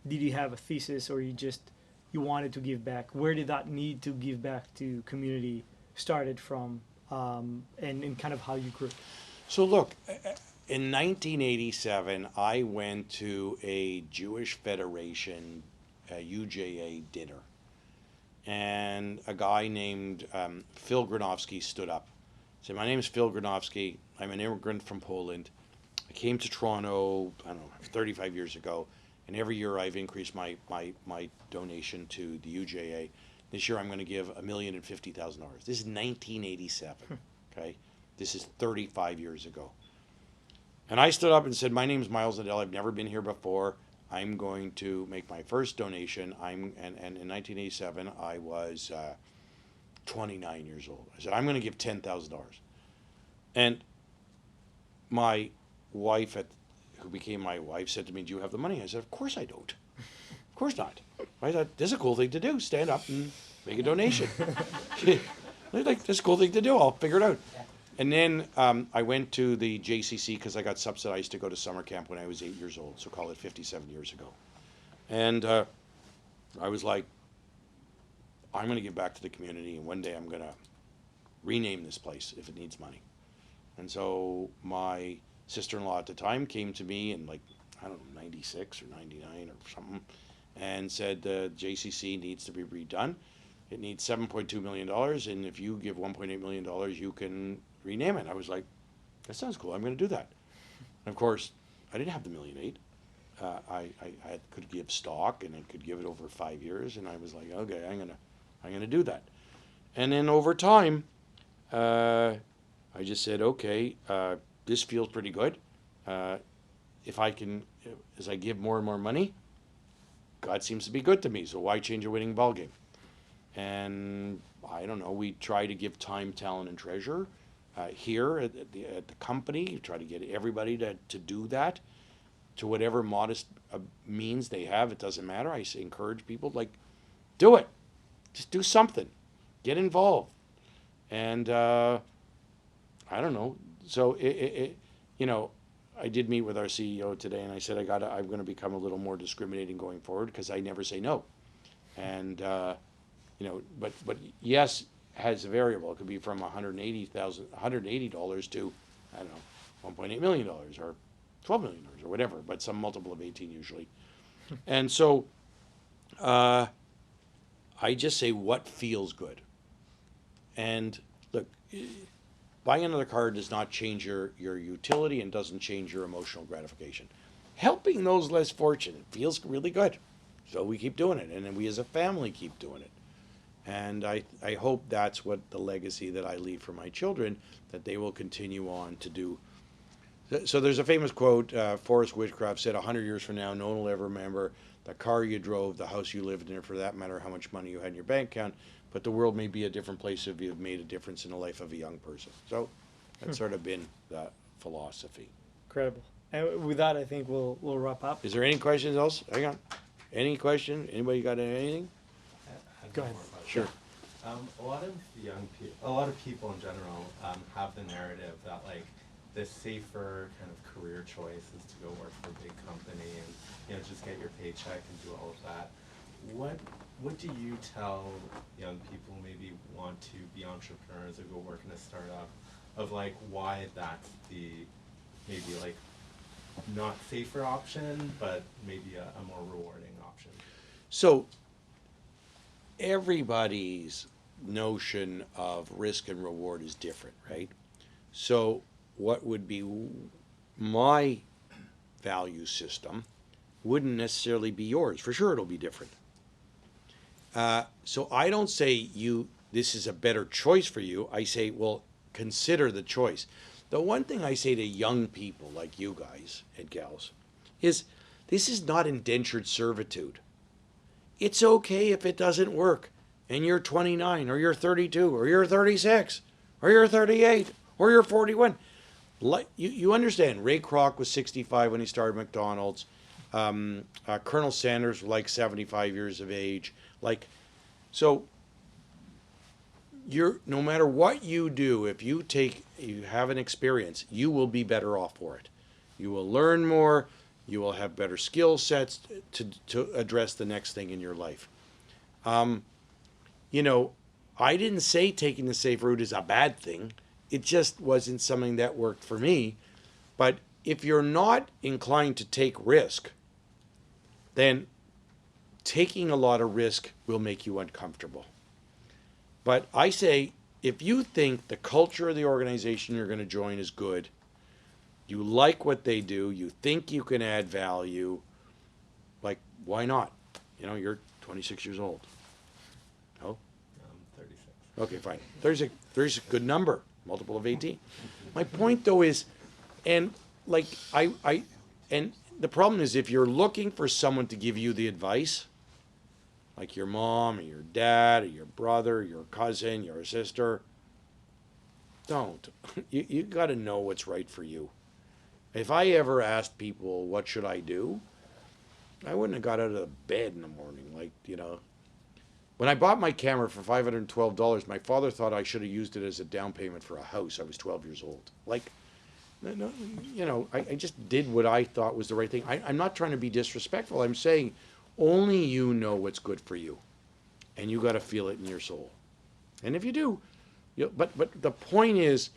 did you have a thesis or you wanted to give back? Where did that need to give back to community started from, and kind of how you grew? So look, in 1987, I went to a Jewish Federation, UJA dinner. And a guy named Phil Granowski stood up. He said, my name is Phil Granowski. I'm an immigrant from Poland. I came to Toronto, 35 years ago. And every year I've increased my donation to the UJA. This year I'm going to give $1,050,000. This is 1987, okay? This is 35 years ago. And I stood up and said, my name is Miles Nadell. I've never been here before. I'm going to make my first donation. And in 1987, I was 29 years old. I said, I'm going to give $10,000. And my wife, who became my wife, said to me, do you have the money? I said, of course I don't. Of course not. I thought, this is a cool thing to do. Stand up and make a donation. Like, this is a cool thing to do. I'll figure it out. And then I went to the JCC because I got subsidized to go to summer camp when I was 8 years old, so call it 57 years ago. And I was like, I'm going to give back to the community, and one day I'm going to rename this place if it needs money. And so my sister-in-law at the time came to me in 96 or 99 or something, and said the JCC needs to be redone. It needs $7.2 million, and if you give $1.8 million, you can rename it. I was like, that sounds cool. I'm going to do that. And of course, I didn't have the $1.8 million. I could give stock, and I could give it over 5 years, and I was like, okay, I'm gonna do that. And then over time, I just said, okay, this feels pretty good. If I can, as I give more and more money, God seems to be good to me. So why change a winning ballgame? And I don't know. We try to give time, talent, and treasure here at the company. We try to get everybody to do that to whatever modest means they have. It doesn't matter. I say, encourage people, do it. Just do something. Get involved. And I don't know. So I did meet with our CEO today, and I said I'm going to become a little more discriminating going forward because I never say no. And but yes has a variable. It could be from $180 to I don't know $1.8 million or $12 million or whatever, but some multiple of 18 usually. And so I just say what feels good. And look, buying another car does not change your utility and doesn't change your emotional gratification. helping those less fortunate feels really good. So we keep doing it, and then we as a family keep doing it. And I hope that's what the legacy that I leave for my children, that they will continue on to do. So there's a famous quote, Forrest Whitcroft said, 100 years from now, no one will ever remember the car you drove, the house you lived in, or for that matter, how much money you had in your bank account, but the world may be a different place if you've made a difference in the life of a young person. So that's sort of been the philosophy. Incredible. And with that, I think we'll wrap up. Is there any questions else? Hang on. Any question? Anybody got anything? Go ahead. Sure. A lot of people in general have the narrative that like the safer kind of career choice is to go work for a big company and just get your paycheck and do all of that. What do you tell young people who maybe want to be entrepreneurs or go work in a startup of like why that's the maybe like not safer option but maybe a more rewarding option? So everybody's notion of risk and reward is different, right? So what would be my value system wouldn't necessarily be yours. For sure it'll be different. So I don't say this is a better choice for you. I say, well, consider the choice. The one thing I say to young people like you guys and gals is this is not indentured servitude. It's okay if it doesn't work and you're 29 or you're 32 or you're 36 or you're 38 or you're 41. You understand, Ray Kroc was 65 when he started McDonald's. Colonel Sanders was like 75 years of age. So no matter what you do, if you have an experience, you will be better off for it. You will learn more. You will have better skill sets to address the next thing in your life. I didn't say taking the safe route is a bad thing. It just wasn't something that worked for me. But if you're not inclined to take risk, then taking a lot of risk will make you uncomfortable. But I say, if you think the culture of the organization you're going to join is good, you like what they do, you think you can add value, why not? You're 26 years old. Oh? 36. Okay, fine. 36 is a good number, multiple of 18. My point, though, is, and the problem is if you're looking for someone to give you the advice, like your mom or your dad or your brother, your cousin, your sister, don't. You got to know what's right for you. If I ever asked people, what should I do? I wouldn't have got out of the bed in the morning. When I bought my camera for $512, my father thought I should have used it as a down payment for a house. I was 12 years old. I just did what I thought was the right thing. I'm not trying to be disrespectful. I'm saying only you know what's good for you. And you got to feel it in your soul. And if you do, but the point is,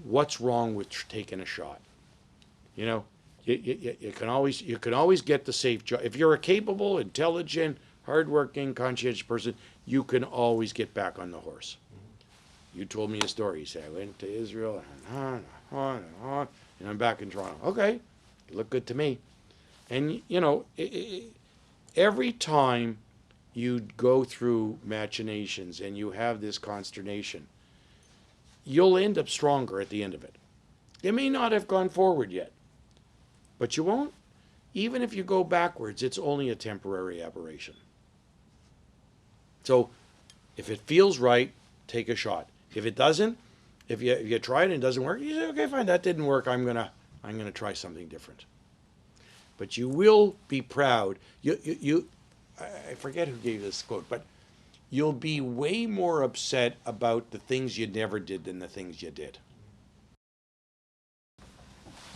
what's wrong with taking a shot? You can always get the safe job. If you're a capable, intelligent, hardworking, conscientious person, you can always get back on the horse. You told me a story. You said, I went to Israel, and I'm back in Toronto. Okay, you look good to me. And, every time you go through machinations and you have this consternation, you'll end up stronger at the end of it. You may not have gone forward yet, but you won't. Even if you go backwards, it's only a temporary aberration. So if it feels right, take a shot. If it doesn't, if you try it and it doesn't work, you say, okay, fine, that didn't work. I'm gonna try something different. But you will be proud. I forget who gave this quote, but you'll be way more upset about the things you never did than the things you did.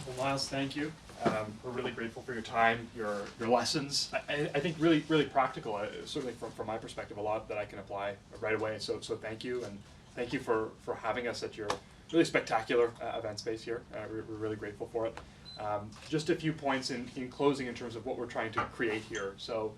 Well, Miles, thank you. We're really grateful for your time, your lessons. I think really, really practical, certainly from my perspective, a lot that I can apply right away. So thank you, and thank you for having us at your really spectacular event space here. We're really grateful for it. Just a few points in closing in terms of what we're trying to create here. So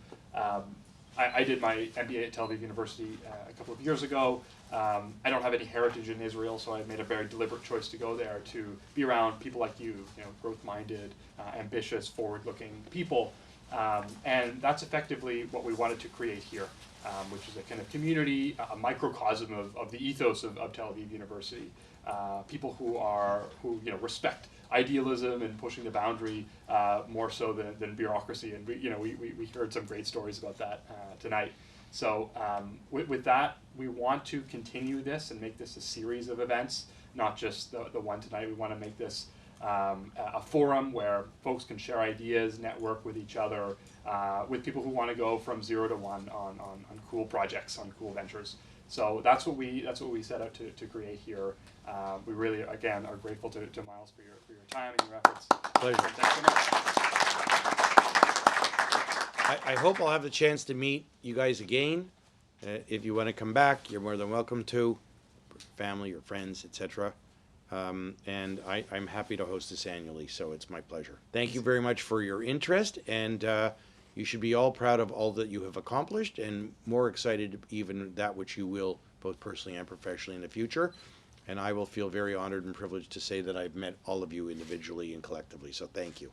I did my MBA at Tel Aviv University a couple of years ago. I don't have any heritage in Israel, so I made a very deliberate choice to go there to be around people like you know, growth-minded, ambitious, forward-looking people. And that's effectively what we wanted to create here, which is a kind of community, a microcosm of the ethos of Tel Aviv University. People who you know, respect idealism and pushing the boundary more so than bureaucracy. And we heard some great stories about that tonight. So with that, we want to continue this and make this a series of events, not just the one tonight. We want to make this a forum where folks can share ideas, network with each other, with people who want to go from 0 to 1 on cool projects, on cool ventures. So that's what we set out to create here. We really, again, are grateful to Miles for your time and your efforts. Pleasure. Thanks so much. I hope I'll have the chance to meet you guys again. If you want to come back, you're more than welcome to, family or friends, etc. And I'm happy to host this annually, so it's my pleasure. Thank you very much for your interest, and you should be all proud of all that you have accomplished, and more excited even that which you will, both personally and professionally, in the future. And I will feel very honored and privileged to say that I've met all of you individually and collectively, so thank you.